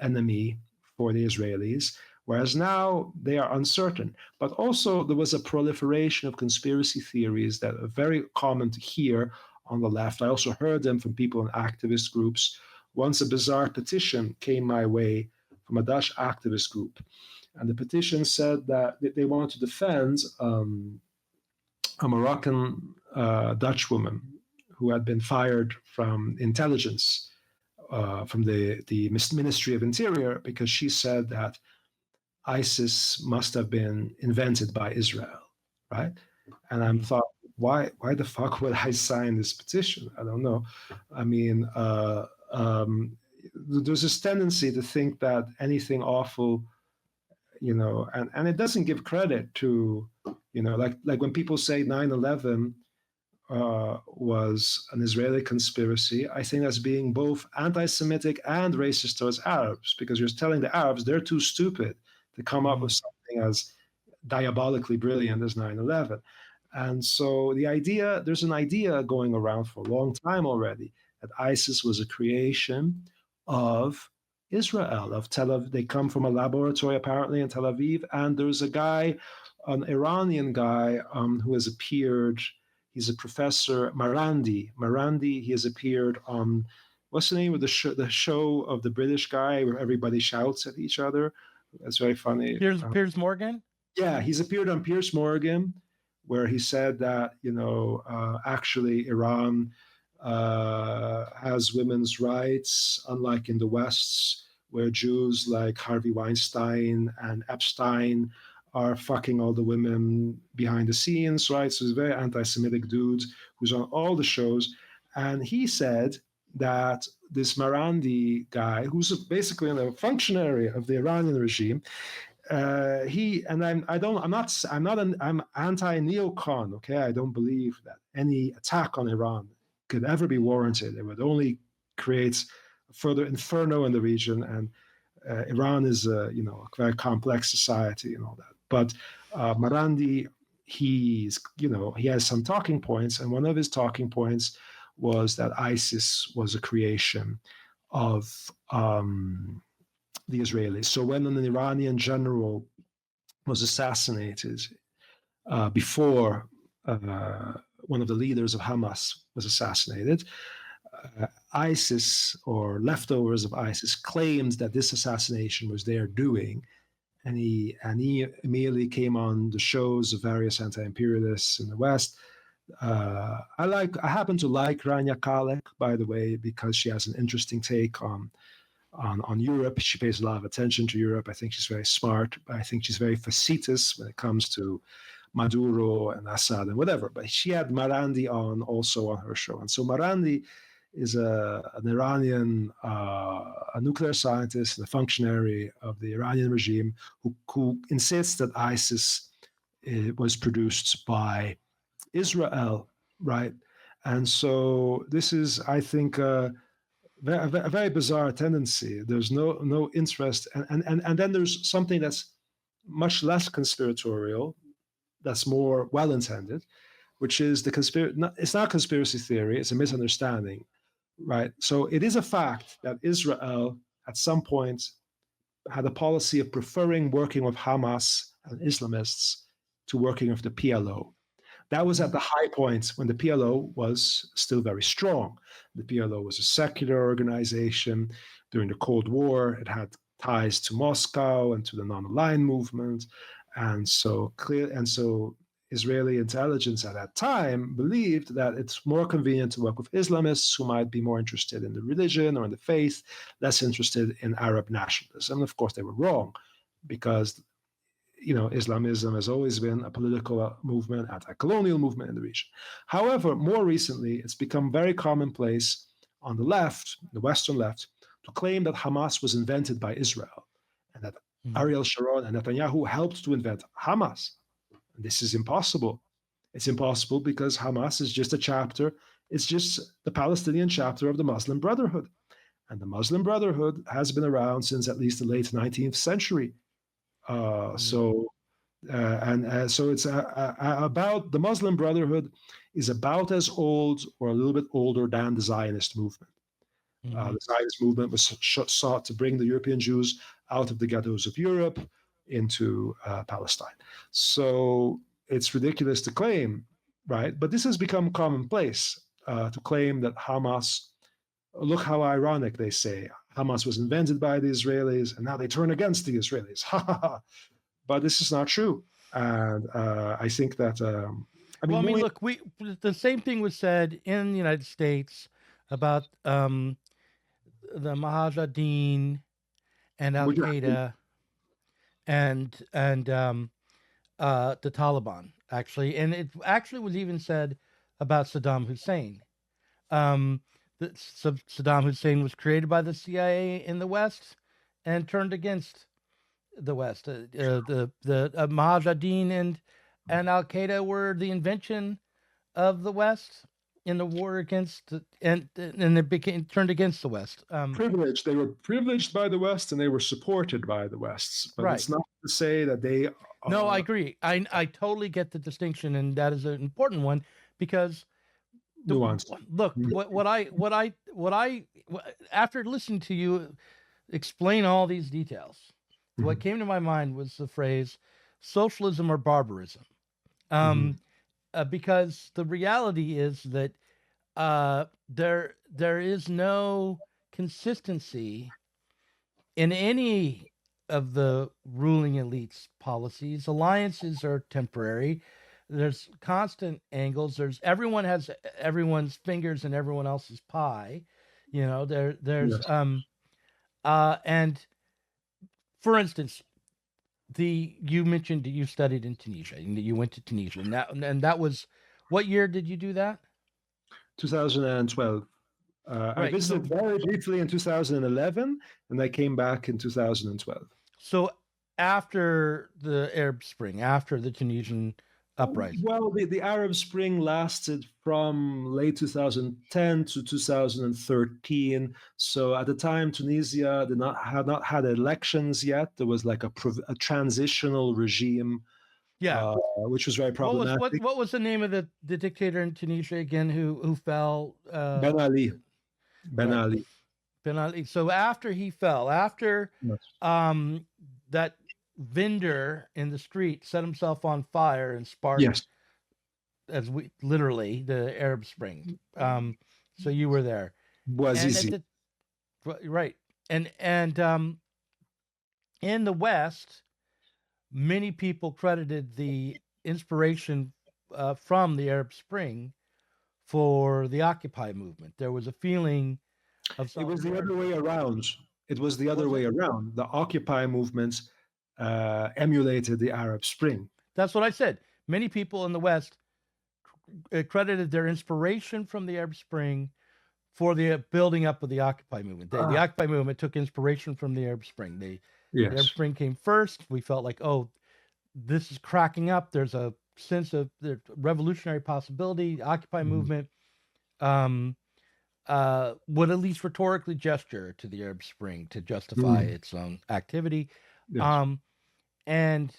enemy for the Israelis, whereas now they are uncertain. But also there was a proliferation of conspiracy theories that are very common to hear on the left. I also heard them from people in activist groups. Once a bizarre petition came my way from a Dutch activist group, and the petition said that they wanted to defend a Moroccan Dutch woman who had been fired from intelligence, from the Ministry of Interior, because she said that ISIS must have been invented by Israel, right? And I thought, why the fuck would I sign this petition? I don't know. I mean, there's this tendency to think that anything awful, and it doesn't give credit to, like when people say 9/11 was an Israeli conspiracy, I think that's being both anti-Semitic and racist towards Arabs, because you're telling the Arabs they're too stupid to come up with something as diabolically brilliant as 9/11. And so there's an idea going around for a long time already that ISIS was a creation of Israel, of Tel Aviv. They come from a laboratory apparently in Tel Aviv, and there's a guy, an Iranian guy, who has appeared. He's a professor, Marandi. He has appeared on, what's the name of the show of the British guy where everybody shouts at each other? That's very funny. Piers Morgan? Yeah, he's appeared on Piers Morgan, where he said that, actually Iran has women's rights, unlike in the West, where Jews like Harvey Weinstein and Epstein are fucking all the women behind the scenes, right? So he's a very anti-Semitic dude who's on all the shows. And he said that this Marandi guy, who's basically a functionary of the Iranian regime, I'm anti-neocon. Okay, I don't believe that any attack on Iran could ever be warranted. It would only create further inferno in the region, and Iran is a very complex society and all that. But Marandi, he has some talking points, and one of his talking points was that ISIS was a creation of the Israelis. So when an Iranian general was assassinated before one of the leaders of Hamas was assassinated, ISIS or leftovers of ISIS claimed that this assassination was their doing. And he immediately came on the shows of various anti-imperialists in the West. I happen to like Rania Khalek, by the way, because she has an interesting take on Europe. She pays a lot of attention to Europe. I think she's very smart. I think she's very facetious when it comes to Maduro and Assad and whatever. But she had Marandi on also on her show. And so Marandi is an Iranian, a nuclear scientist, and a functionary of the Iranian regime who insists that ISIS was produced by Israel, right? And so this is, I think, a very bizarre tendency. There's no interest, and then there's something that's much less conspiratorial, that's more well-intended, which is it's not conspiracy theory, it's a misunderstanding, right? So it is a fact that Israel at some point had a policy of preferring working with Hamas and Islamists to working with the PLO. That was at the high point when the PLO was still very strong. The PLO was a secular organization during the Cold War. It had ties to Moscow and to the non-aligned movement. And so Israeli intelligence at that time believed that it's more convenient to work with Islamists who might be more interested in the religion or in the faith, less interested in Arab nationalism. And of course, they were wrong, because Islamism has always been a political movement, anti-colonial movement in the region. However, more recently, it's become very commonplace on the left, the Western left, to claim that Hamas was invented by Israel and that Ariel Sharon and Netanyahu helped to invent Hamas. And this is impossible. It's impossible because Hamas is just a chapter. It's just the Palestinian chapter of the Muslim Brotherhood. And the Muslim Brotherhood has been around since at least the late 19th century. So it's about the Muslim Brotherhood is about as old or a little bit older than the Zionist movement. The Zionist movement was sought to bring the European Jews out of the ghettos of Europe into Palestine. So it's ridiculous to claim, right? But this has become commonplace to claim that Hamas, look how ironic, they say, Hamas was invented by the Israelis and now they turn against the Israelis. But this is not true. And I think that... look, the same thing was said in the United States about the Mujahideen and Al-Qaeda and the Taliban, actually. And it actually was even said about Saddam Hussein. Saddam Hussein was created by the CIA in the West and turned against the West. The Mujahideen and Al-Qaeda were the invention of the West in the war against, and it turned against the West. Privileged. They were privileged by the West and they were supported by the West. But it's not to say that they... No, I agree. I totally get the distinction, and that is an important one, because nuance. Look, what I after listening to you explain all these details, what came to my mind was the phrase socialism or barbarism. Because the reality is that there is no consistency in any of the ruling elite's policies. Alliances are temporary. There's constant angles. Everyone has everyone's fingers in everyone else's pie. There's and for instance, You mentioned that you studied in Tunisia and that you went to Tunisia, and that was what year did you do that? 2012. I Right. visited very briefly in 2011, and I came back in 2012. So after the Arab Spring, after the Tunisian uprising. Well, the Arab Spring lasted from late 2010 to 2013. So at the time, Tunisia had not had elections yet. There was like a transitional regime, Yeah. which was very problematic. What was the name of the dictator in Tunisia again who fell? Ben Ali. Ben Right. Ali. Ben Ali. So after he fell, after Yes. that vendor in the street set himself on fire and sparked, Yes. as we literally the Arab Spring. So you were there. Bouazizi. Right. And in the West, many people credited the inspiration from the Arab Spring for the Occupy movement. There was a feeling of It was the other way around. It was the other way around. The Occupy movement emulated the Arab Spring. That's what I said. Many people in the West credited their inspiration from the Arab Spring for the building up of the Occupy movement. The Occupy movement took inspiration from the Arab Spring. The Arab Spring came first. We felt like, oh, this is cracking up. There's a sense of the revolutionary possibility. The Occupy movement would at least rhetorically gesture to the Arab Spring to justify its own activity. Yes. And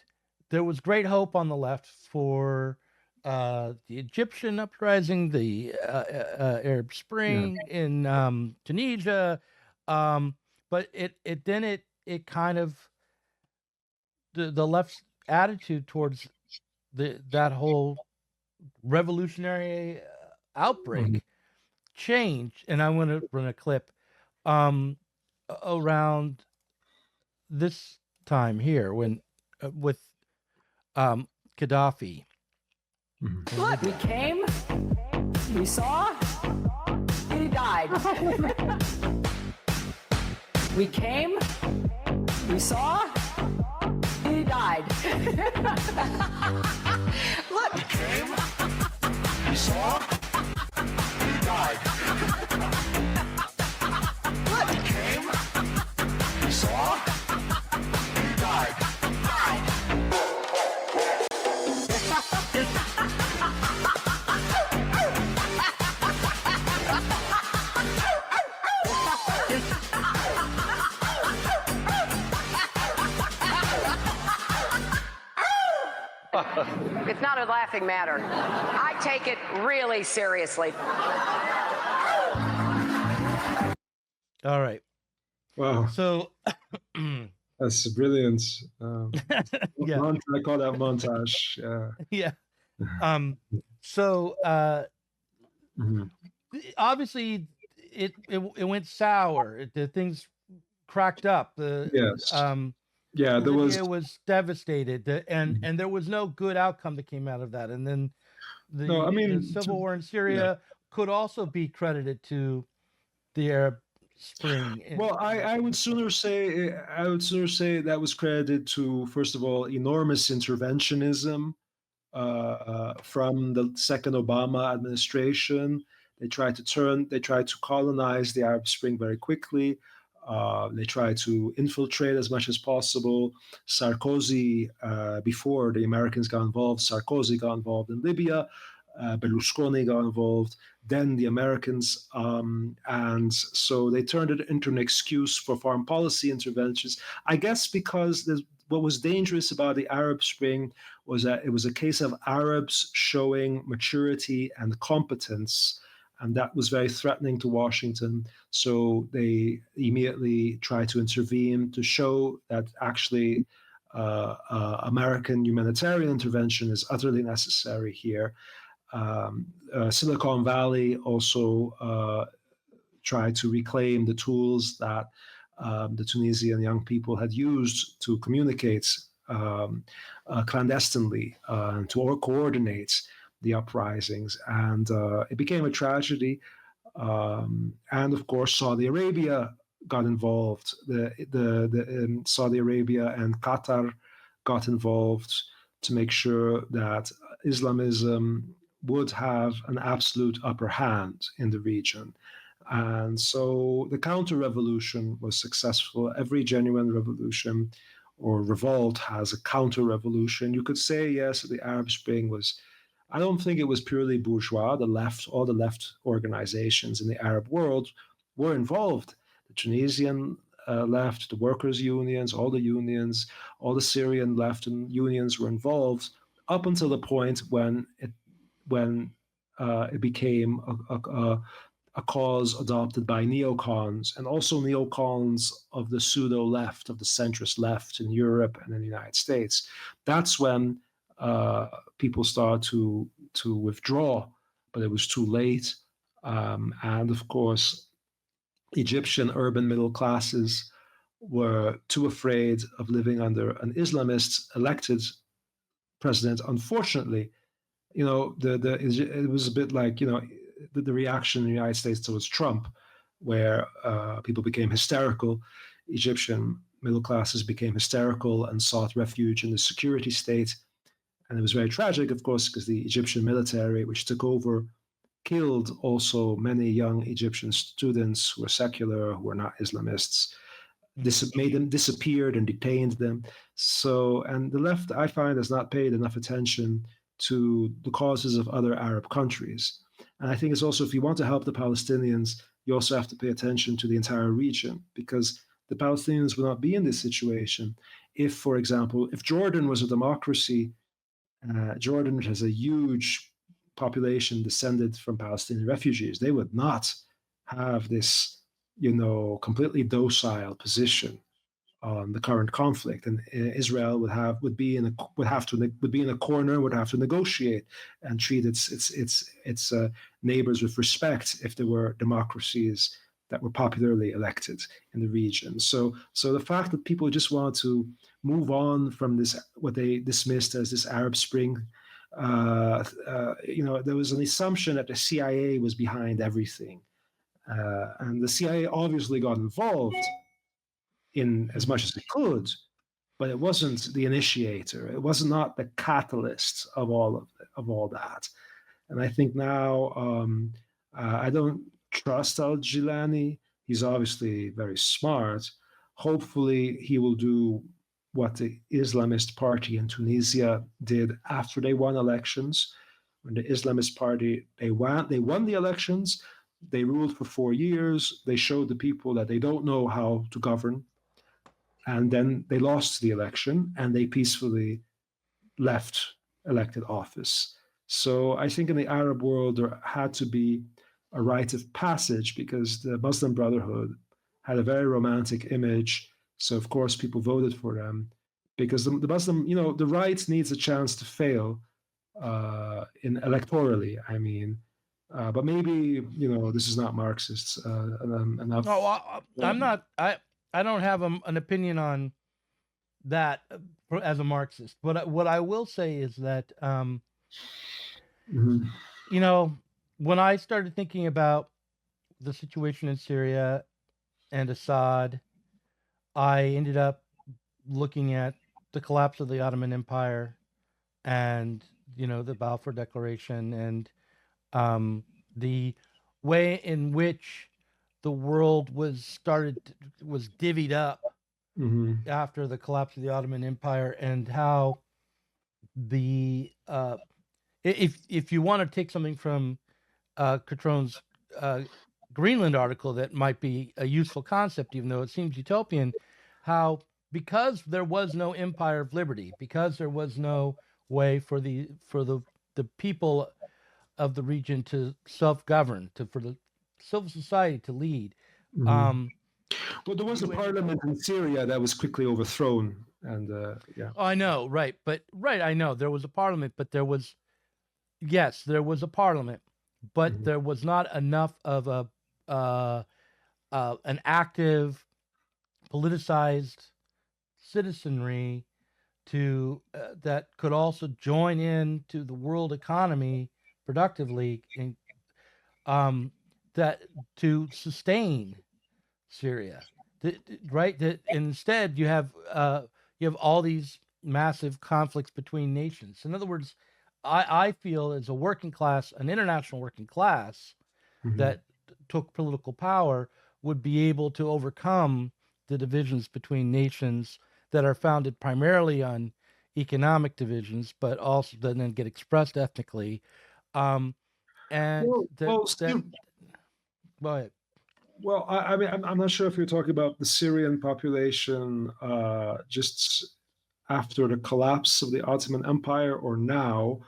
there was great hope on the left for the Egyptian uprising, the Arab Spring in Tunisia, but it kind of the left's attitude towards that whole revolutionary outbreak changed, and I want to run a clip around this time here when with Gaddafi. Look, we came, we saw, he died. We came, we saw, he died. Look, we came, we saw, he died. Look, we came, we saw, he died. It's not a laughing matter. I take it really seriously. All right. Wow. So that's brilliant. Yeah. I call that montage. Yeah. So obviously it went sour. The things cracked up. Yeah, there Libya was devastated, and there was no good outcome that came out of that. And then the civil war in Syria could also be credited to the Arab Spring. Well, I would sooner say that was credited to, first of all, enormous interventionism from the second Obama administration. They tried to colonize the Arab Spring very quickly. They tried to infiltrate as much as possible. Sarkozy, before the Americans got involved, Sarkozy got involved in Libya. Berlusconi got involved. Then the Americans, and so they turned it into an excuse for foreign policy interventions. I guess because what was dangerous about the Arab Spring was that it was a case of Arabs showing maturity and competence. And that was very threatening to Washington. So they immediately tried to intervene to show that actually American humanitarian intervention is utterly necessary here. Silicon Valley also tried to reclaim the tools that the Tunisian young people had used to communicate clandestinely, to coordinate the uprisings, and it became a tragedy. And of course, Saudi Arabia got involved. The Saudi Arabia and Qatar got involved to make sure that Islamism would have an absolute upper hand in the region. And so the counter-revolution was successful. Every genuine revolution or revolt has a counter-revolution. You could say, yes, the Arab Spring was, I don't think it was purely bourgeois. The left, all the left organizations in the Arab world were involved. The Tunisian left, the workers' unions, all the Syrian left and unions were involved up until the point when it became a cause adopted by neocons and also neocons of the pseudo left, of the centrist left in Europe and in the United States. That's when people started to withdraw, but it was too late. And of course, Egyptian urban middle classes were too afraid of living under an Islamist elected president. Unfortunately, it was a bit like the reaction in the United States towards Trump, where people became hysterical. Egyptian middle classes became hysterical and sought refuge in the security state. And it was very tragic, of course, because the Egyptian military, which took over, killed also many young Egyptian students who were secular, who were not Islamists. This made them disappeared and detained them. So, and the left, I find, has not paid enough attention to the causes of other Arab countries. And I think it's also, if you want to help the Palestinians, you also have to pay attention to the entire region, because the Palestinians will not be in this situation if, for example, if Jordan was a democracy, Jordan, which has a huge population descended from Palestinian refugees, they would not have this, completely docile position on the current conflict, and Israel would be in a corner, would have to negotiate and treat its neighbors with respect if there were democracies that were popularly elected in the region. So the fact that people just want to move on from this, what they dismissed as this Arab Spring, there was an assumption that the CIA was behind everything, and the CIA obviously got involved in as much as it could, but it wasn't the initiator. It was not the catalyst of all that. And I think now I don't trust Al-Jilani. He's obviously very smart. Hopefully, he will do what the Islamist party in Tunisia did after they won elections. When the Islamist party, they won the elections, they ruled for 4 years, they showed the people that they don't know how to govern, and then they lost the election and they peacefully left elected office. So I think in the Arab world, there had to be a rite of passage, because the Muslim Brotherhood had a very romantic image. So of course people voted for them, because the Muslim, the right needs a chance to fail in electorally. I mean, but maybe this is not Marxist enough. No, I'm not. I don't have an opinion on that as a Marxist. But what I will say is that, when I started thinking about the situation in Syria and Assad, I ended up looking at the collapse of the Ottoman Empire and, the Balfour Declaration and the way in which the world was divvied up after the collapse of the Ottoman Empire, and how if you want to take something from Catrone's Greenland article that might be a useful concept, even though it seems utopian, how because there was no empire of liberty, because there was no way for the people of the region to self-govern, for the civil society to lead. Well, there was a parliament in Syria that was quickly overthrown, and yeah. Oh, I know, right, I know there was a parliament, but there was a parliament, but there was not enough of an active, politicized citizenry to that could also join in to the world economy productively, that to sustain Syria, right? That instead you have all these massive conflicts between nations. In other words, I feel as a working class, an international working class that took political power would be able to overcome the divisions between nations that are founded primarily on economic divisions, but also then get expressed ethnically. Um, and Well, that Steve, go ahead. well, I mean, I'm not sure if you're talking about the Syrian population just after the collapse of the Ottoman Empire or now.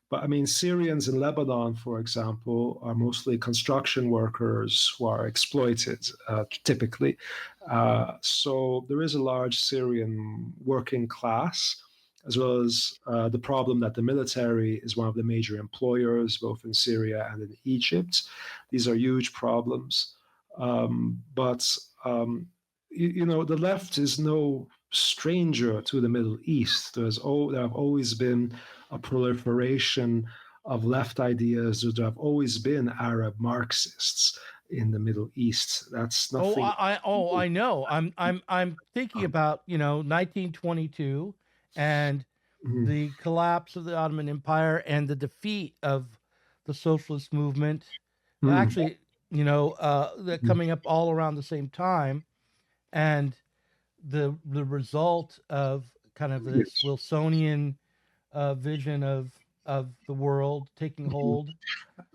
But I mean, Syrians in Lebanon, for example, are mostly construction workers who are exploited, typically. So there is a large Syrian working class, as well as the problem that the military is one of the major employers, both in Syria and in Egypt. These are huge problems. But the left is no stranger to the Middle East. There have always been a proliferation of left ideas. There have always been Arab Marxists in the Middle East. That's nothing. I know. I'm thinking about 1922 and Mhm. the collapse of the Ottoman Empire and the defeat of the socialist movement. Mm. Actually, they're coming up all around the same time, and the result of kind of this Yes. Wilsonian vision of the world taking hold.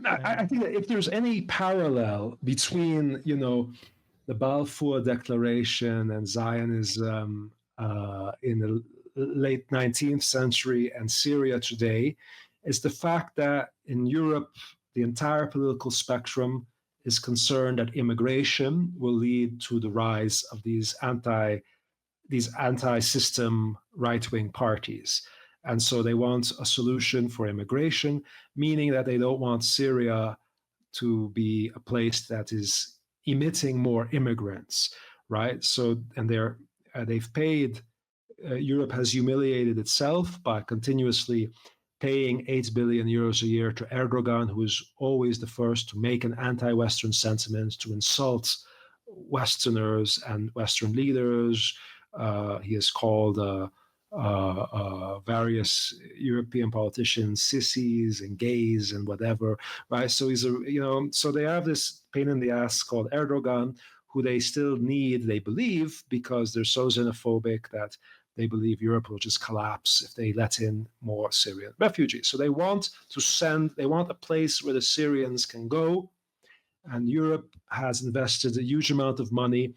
I think that if there's any parallel between, the Balfour Declaration and Zionism in the late 19th century and Syria today, is the fact that in Europe, the entire political spectrum is concerned that immigration will lead to the rise of these anti-system right-wing parties. And so they want a solution for immigration, meaning that they don't want Syria to be a place that is emitting more immigrants, right? So, and they've paid. Europe has humiliated itself by continuously paying 8 billion euros a year to Erdogan, who is always the first to make an anti-Western sentiment, to insult Westerners and Western leaders. He has called various European politicians sissies and gays and whatever, right? So so they have this pain in the ass called Erdogan, who they still need, they believe, because they're so xenophobic that they believe Europe will just collapse if they let in more Syrian refugees. So they want a place where the Syrians can go. And Europe has invested a huge amount of money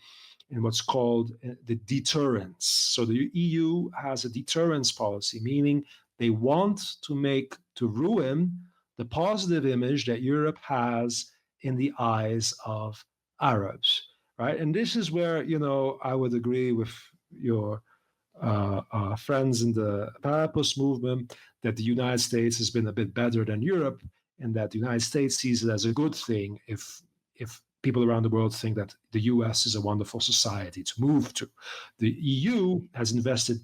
in what's called the deterrence. So the EU has a deterrence policy, meaning they want to ruin the positive image that Europe has in the eyes of Arabs, right? And this is where, I would agree with your friends in the Parapos movement that the United States has been a bit better than Europe, and that the United States sees it as a good thing if people around the world think that the US is a wonderful society to move to. The EU has invested,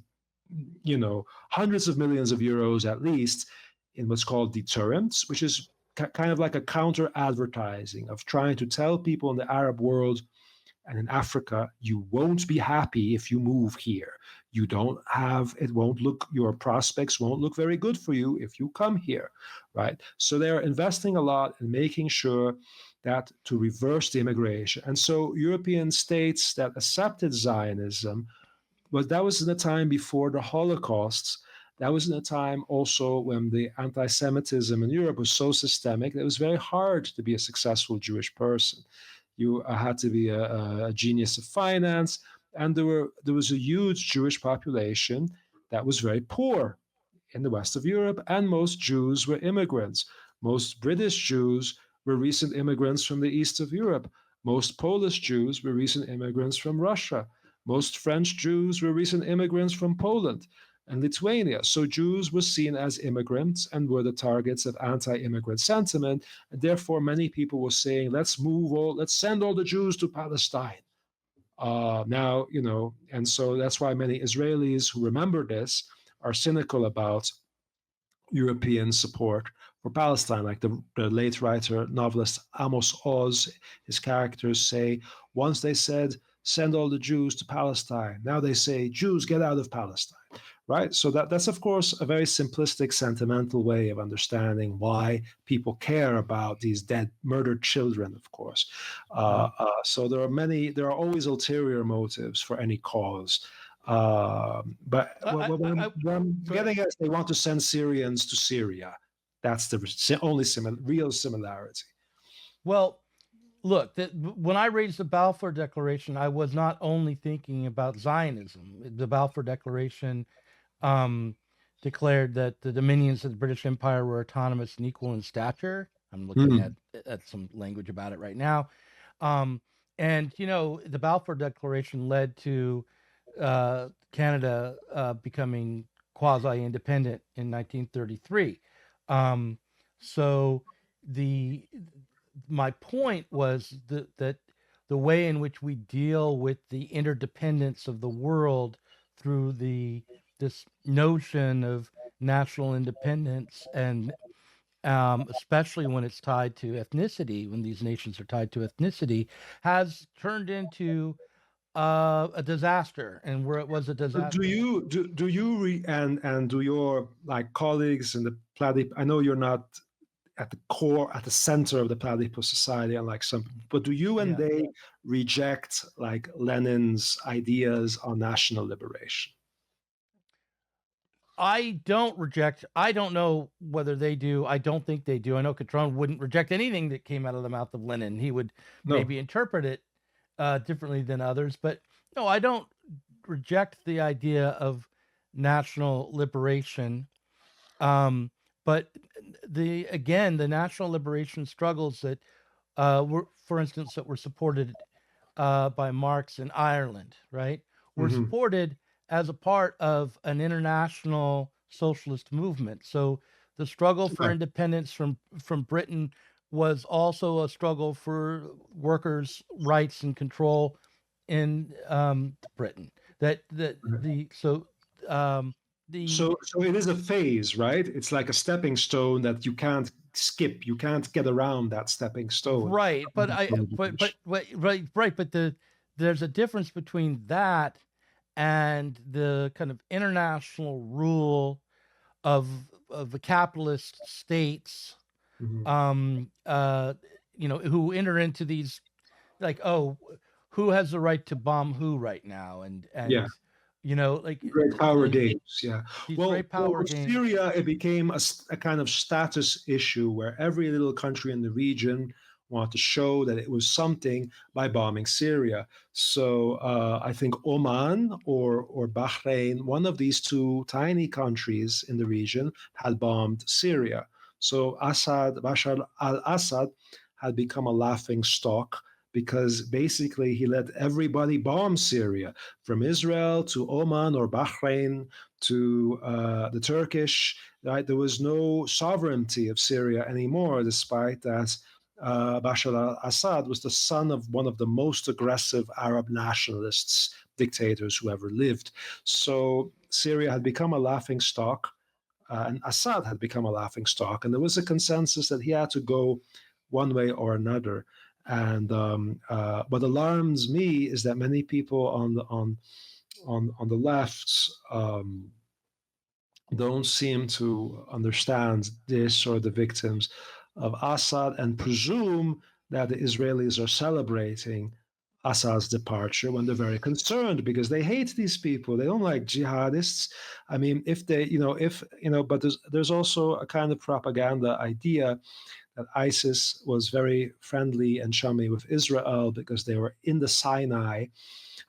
hundreds of millions of euros at least in what's called deterrence, which is kind of like a counter advertising of trying to tell people in the Arab world and in Africa, you won't be happy if you move here. Your prospects won't look very good for you if you come here, right? So they're investing a lot in making sure that to reverse the immigration. And so European states that accepted Zionism, that was in a time before the Holocaust. That was in a time also when the anti-Semitism in Europe was so systemic that it was very hard to be a successful Jewish person. You had to be a genius of finance, and there was a huge Jewish population that was very poor in the west of Europe, and most Jews were immigrants. Most British Jews were recent immigrants from the east of Europe. Most Polish Jews were recent immigrants from Russia. Most French Jews were recent immigrants from Poland and Lithuania. So Jews were seen as immigrants and were the targets of anti-immigrant sentiment. And therefore, many people were saying, let's send all the Jews to Palestine. And so that's why many Israelis who remember this are cynical about European support for Palestine. Like the late writer, novelist Amos Oz, his characters say, once they said, send all the Jews to Palestine. Now they say, Jews, get out of Palestine, right? So that's of course a very simplistic, sentimental way of understanding why people care about these dead, murdered children. Of course, so there are always ulterior motives for any cause. But what I'm getting at is they want to send Syrians to Syria. That's the only real similarity. Well, look, when I raised the Balfour Declaration, I was not only thinking about Zionism. The Balfour Declaration declared that the dominions of the British Empire were autonomous and equal in stature. I'm looking at some language about it right now. And, the Balfour Declaration led to Canada becoming quasi-independent in 1933. So my point was that the way in which we deal with the interdependence of the world through this notion of national independence, and especially when it's tied to ethnicity, when these nations are tied to ethnicity, has turned into a disaster, and where it was a disaster. Do you and do your colleagues in the platypus? I know you're not at the center of the platypus society, unlike some, but do you and they reject Lenin's ideas on national liberation? I don't reject. I don't know whether they do. I don't think they do. I know Catron wouldn't reject anything that came out of the mouth of Lenin. He would maybe interpret it differently than others, but no, I don't reject the idea of national liberation. But the national liberation struggles that were, for instance, that were supported by Marx in Ireland, right, were supported as a part of an international socialist movement. So the struggle for independence from Britain was also a struggle for workers' rights and control in Britain. So it is a phase, right? It's like a stepping stone that you can't skip. You can't get around that stepping stone. Right, but there's a difference between that and the kind of international rule of the capitalist states, who enter into these, who has the right to bomb who right now, and great power games. Yeah. Great power games. Syria, it became a kind of status issue where every little country in the region wanted to show that it was something by bombing Syria. So I think Oman or Bahrain, one of these two tiny countries in the region, had bombed Syria. So Bashar al-Assad had become a laughing stock, because basically he let everybody bomb Syria, from Israel to Oman or Bahrain to the Turkish. Right? There was no sovereignty of Syria anymore, despite that Bashar al-Assad was the son of one of the most aggressive Arab nationalists, dictators who ever lived. So Syria had become a laughing stock, and Assad had become a laughing stock, and there was a consensus that he had to go one way or another. And what alarms me is that many people on the left don't seem to understand this or the victims of Assad, and presume that the Israelis are celebrating Assad's departure when they're very concerned, because they hate these people. They don't like jihadists. I mean, but there's also a kind of propaganda idea that ISIS was very friendly and chummy with Israel because they were in the Sinai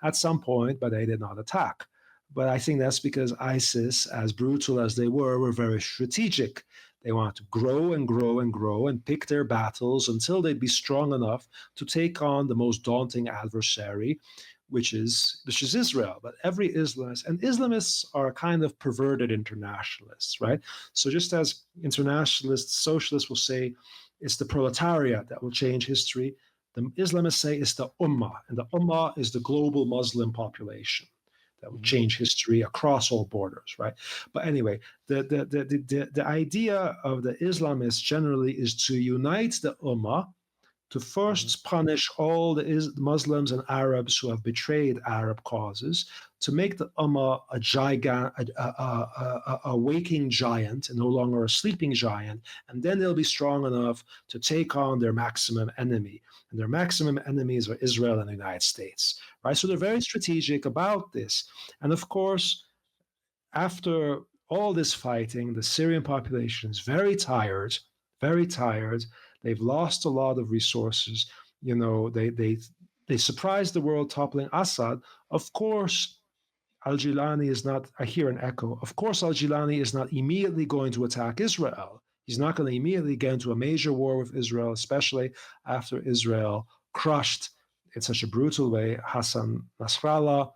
at some point, but they did not attack. But I think that's because ISIS, as brutal as they were very strategic. They wanted to grow and grow and grow and pick their battles until they'd be strong enough to take on the most daunting adversary, which is Israel. But every Islamist, and Islamists are a kind of perverted internationalists, right? So just as internationalists, socialists will say it's the proletariat that will change history, the Islamists say it's the Ummah, and the Ummah is the global Muslim population that will change history across all borders, right? But anyway, the idea of the Islamists generally is to unite the Ummah to first punish all the Muslims and Arabs who have betrayed Arab causes, to make the Ummah a waking giant and no longer a sleeping giant, and then they'll be strong enough to take on their maximum enemy. And their maximum enemies are Israel and the United States, right? So they're very strategic about this. And of course, after all this fighting, the Syrian population is very tired, very tired. They've lost a lot of resources. You know, they surprised the world toppling Assad. Of course, Al-Jilani is not, I hear an echo. Of course, Al-Jilani is not immediately going to attack Israel. He's not going to immediately get into a major war with Israel, especially after Israel crushed in such a brutal way Hassan Nasrallah,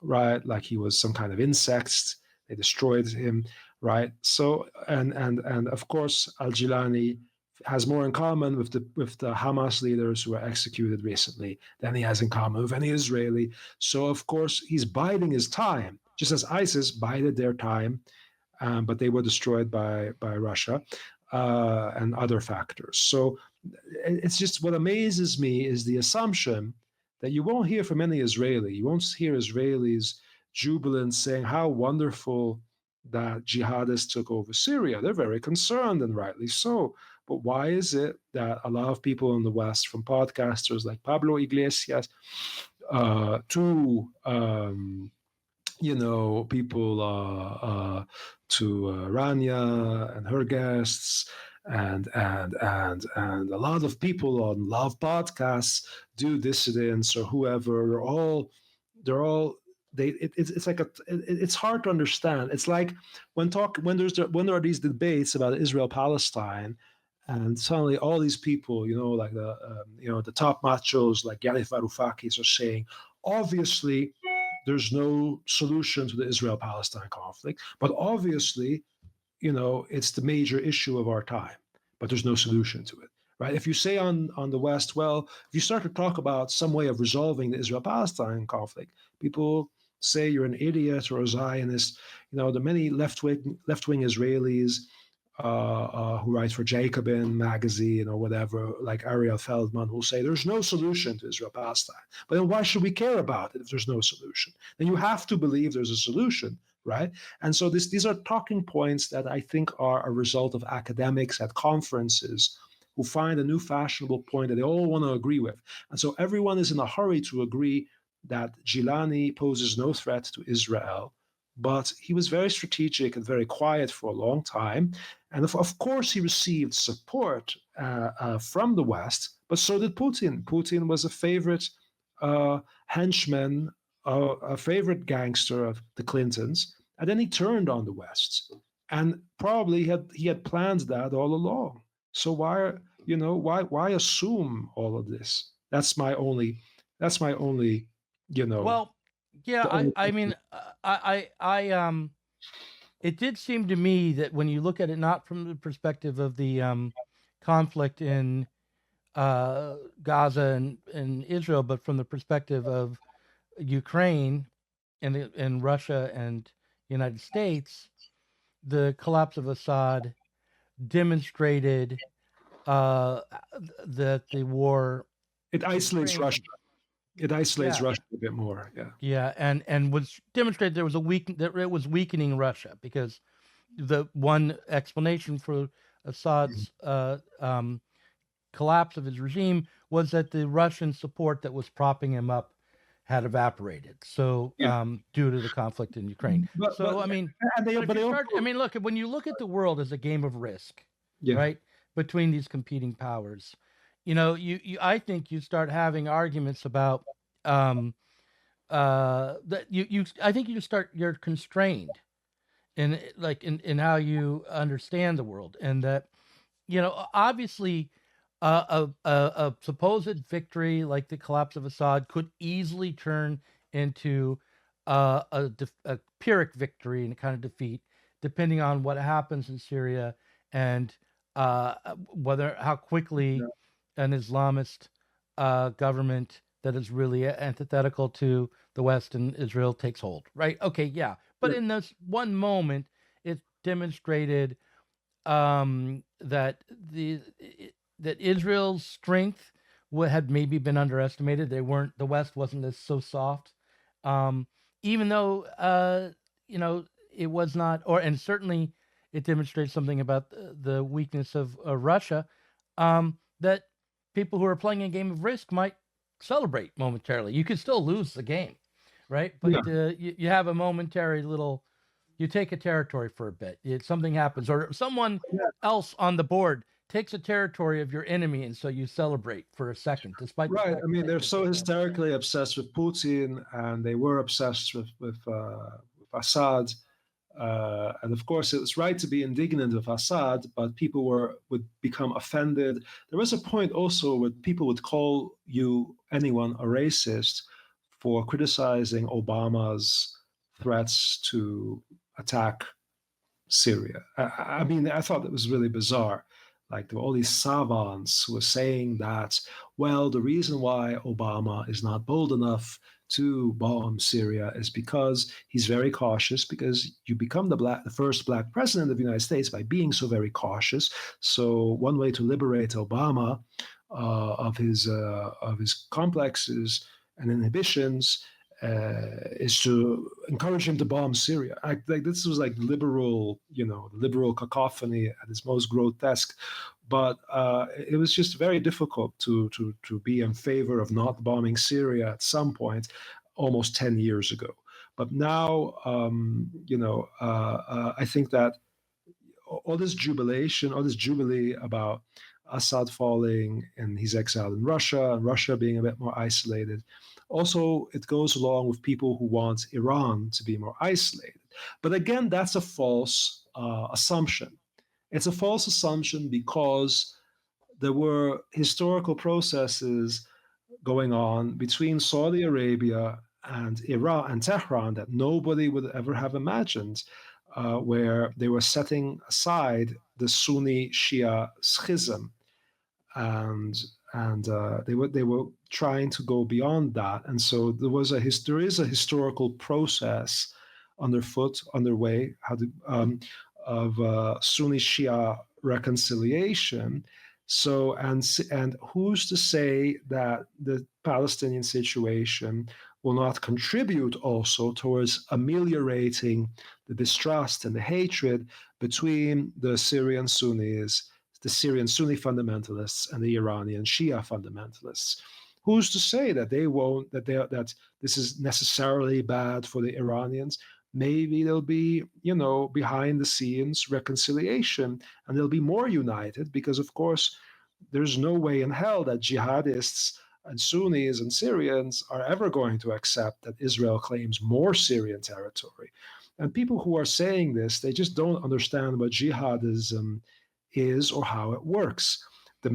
right? Like he was some kind of insect. They destroyed him, right? So, and of course, Al-Jilani has more in common with the Hamas leaders who were executed recently than he has in common with any Israeli. So, of course, he's biding his time, just as ISIS bided their time, but they were destroyed by Russia and other factors. So, it's just what amazes me is the assumption that you won't hear from any Israeli. You won't hear Israelis jubilant saying how wonderful that jihadists took over Syria. They're very concerned, and rightly so. But why is it that a lot of people in the West, from podcasters like Pablo Iglesias to people to Rania and her guests, and a lot of people on Love podcasts, do dissidents or whoever, it's like it's hard to understand. It's like when there are these debates about Israel Palestine, and suddenly all these people, like the top machos like Yanni Varoufakis are saying, obviously there's no solution to the Israel Palestine conflict, but obviously it's the major issue of our time, but there's no solution to it. Right? If you say on the West, well, if you start to talk about some way of resolving the Israel-Palestine conflict, people say you're an idiot or a Zionist. The many left-wing Israelis who write for Jacobin magazine or whatever, like Ariel Feldman, who say there's no solution to Israel-Palestine. But then why should we care about it if there's no solution? Then you have to believe there's a solution, right? And so these are talking points that I think are a result of academics at conferences who find a new fashionable point that they all want to agree with. And so everyone is in a hurry to agree that Gilani poses no threat to Israel, but he was very strategic and very quiet for a long time. And of course, he received support from the West, but so did Putin. Putin was a favorite henchman, a favorite gangster of the Clintons, and then he turned on the West. And probably he had planned that all along. So why assume all of this? That's my only. Well, yeah, I mean, it did seem to me that when you look at it, not from the perspective of the conflict in Gaza and Israel, but from the perspective of Ukraine and Russia and United States, the collapse of Assad demonstrated that the war, it isolates Russia. It isolates Russia a bit more. Yeah, and was demonstrated that it was weakening Russia, because the one explanation for Assad's collapse of his regime was that the Russian support that was propping him up had evaporated. So due to the conflict in Ukraine. Look, when you look at the world as a game of risk, right, between these competing powers, I think you start having arguments about that I think you're constrained in how you understand the world, and that obviously a supposed victory like the collapse of Assad could easily turn into a Pyrrhic victory and a kind of defeat, depending on what happens in Syria and how quickly an Islamist government that is really antithetical to the West and Israel takes hold, right? Okay, yeah. But in this one moment, it demonstrated that Israel's strength had maybe been underestimated. They weren't. The West wasn't as so soft, um, even though it was not. And certainly it demonstrates something about the weakness of Russia, that people who are playing a game of Risk might celebrate momentarily. You could still lose the game, right? But you have a momentary little. You take a territory for a bit. Something happens, or someone else on the board takes a territory of your enemy, and so you celebrate for a second, despite the Right. fact I mean, that they're so hysterically obsessed with Putin, and they were obsessed with Assad. And of course, it was right to be indignant with Assad, but people would become offended. There was a point also where people would call anyone a racist for criticizing Obama's threats to attack Syria. I mean, I thought it was really bizarre. Like there were all these savants who were saying that, well, the reason why Obama is not bold enough to bomb Syria is because he's very cautious, because you become the first black president of the United States by being so very cautious. So one way to liberate Obama of his complexes and inhibitions is to encourage him to bomb Syria. This was like liberal, liberal cacophony at its most grotesque. But it was just very difficult to be in favor of not bombing Syria at some point, almost 10 years ago. But now, I think that all this jubilee about Assad falling and he's exiled in Russia, and Russia being a bit more isolated. Also, it goes along with people who want Iran to be more isolated. But again, that's a false assumption. It's a false assumption because there were historical processes going on between Saudi Arabia and Iran and Tehran that nobody would ever have imagined, where they were setting aside the Sunni-Shia schism, and they were trying to go beyond that. And so there is a historical process underway of Sunni Shia reconciliation. So and who's to say that the Palestinian situation will not contribute also towards ameliorating the distrust and the hatred between the Syrian Sunnis, the Syrian Sunni fundamentalists, and the Iranian Shia fundamentalists? Who's to say that that this is necessarily bad for the Iranians? Maybe there'll be, behind the scenes reconciliation, and they'll be more united because, of course, there's no way in hell that jihadists and Sunnis and Syrians are ever going to accept that Israel claims more Syrian territory. And people who are saying this, they just don't understand what jihadism is or how it works. The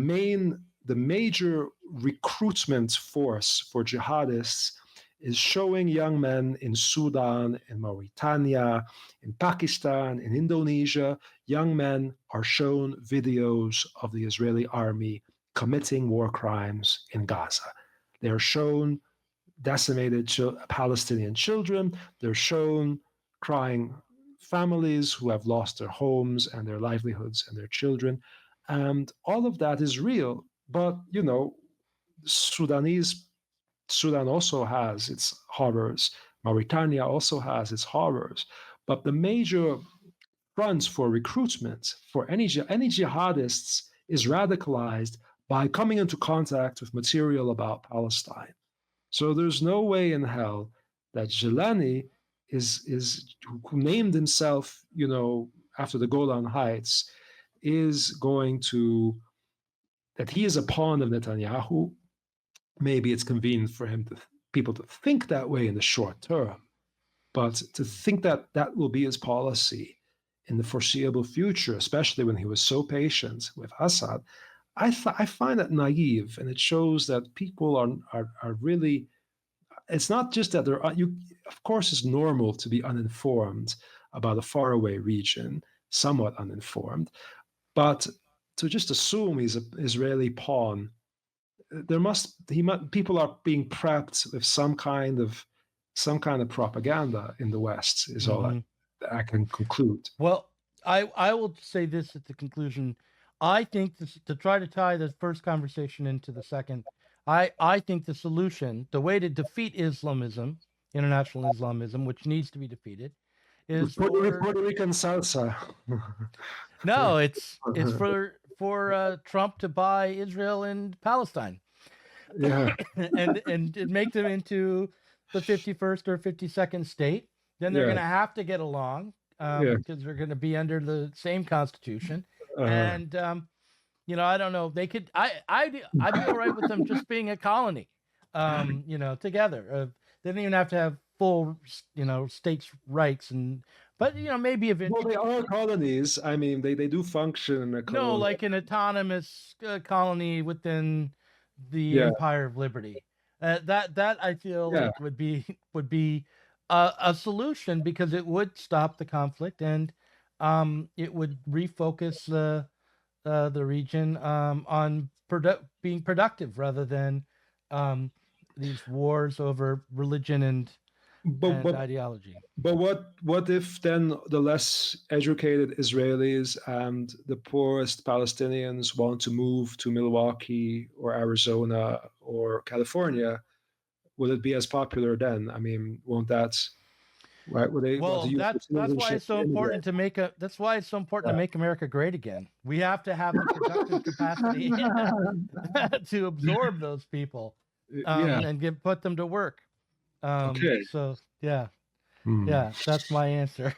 major recruitment force for jihadists is showing young men in Sudan, in Mauritania, in Pakistan, in Indonesia. Young men are shown videos of the Israeli army committing war crimes in Gaza. They're shown decimated Palestinian children. They're shown crying families who have lost their homes and their livelihoods and their children. And all of that is real. But, Sudan also has its horrors. Mauritania also has its horrors. But the major fronts for recruitment for any jihadists is radicalized by coming into contact with material about Palestine. So there's no way in hell that Jelani who named himself, after the Golan Heights, is going to, that he is a pawn of Netanyahu. Maybe it's convenient for people to think that way in the short term, but to think that that will be his policy in the foreseeable future, especially when he was so patient with Assad, I find that naive, and it shows that people are really. It's not just that of course, it's normal to be uninformed about a faraway region, somewhat uninformed, but to just assume he's an Israeli pawn. People are being prepped with some kind of propaganda in the West is all I can conclude. Well, I will say this at the conclusion. I think to try to tie the first conversation into the second, I think the solution, the way to defeat Islamism, international Islamism, which needs to be defeated, is Puerto Rican salsa. no, it's for Trump to buy Israel and Palestine, Yeah. and make them into the 51st or 52nd state. Then they're Yeah. going to have to get along Yeah. because they're going to be under the same constitution. Uh-huh. And I don't know. They could. I'd be all right with them just being a colony. Together. They don't even have to have full, states' rights but maybe eventually. Well, they are colonies. I mean, they do function in a colony. No, like an autonomous colony within the Empire of Liberty. That I feel like would be a solution, because it would stop the conflict, and it would refocus the region on being productive rather than these wars over religion and ideology. But what if then the less educated Israelis and the poorest Palestinians want to move to Milwaukee or Arizona or California? Will it be as popular then? I mean, won't that? Right? Will they? Well, that's why it's so important to make to make America great again. We have to have the productive capacity to absorb those people and put them to work. Okay. So yeah, that's my answer.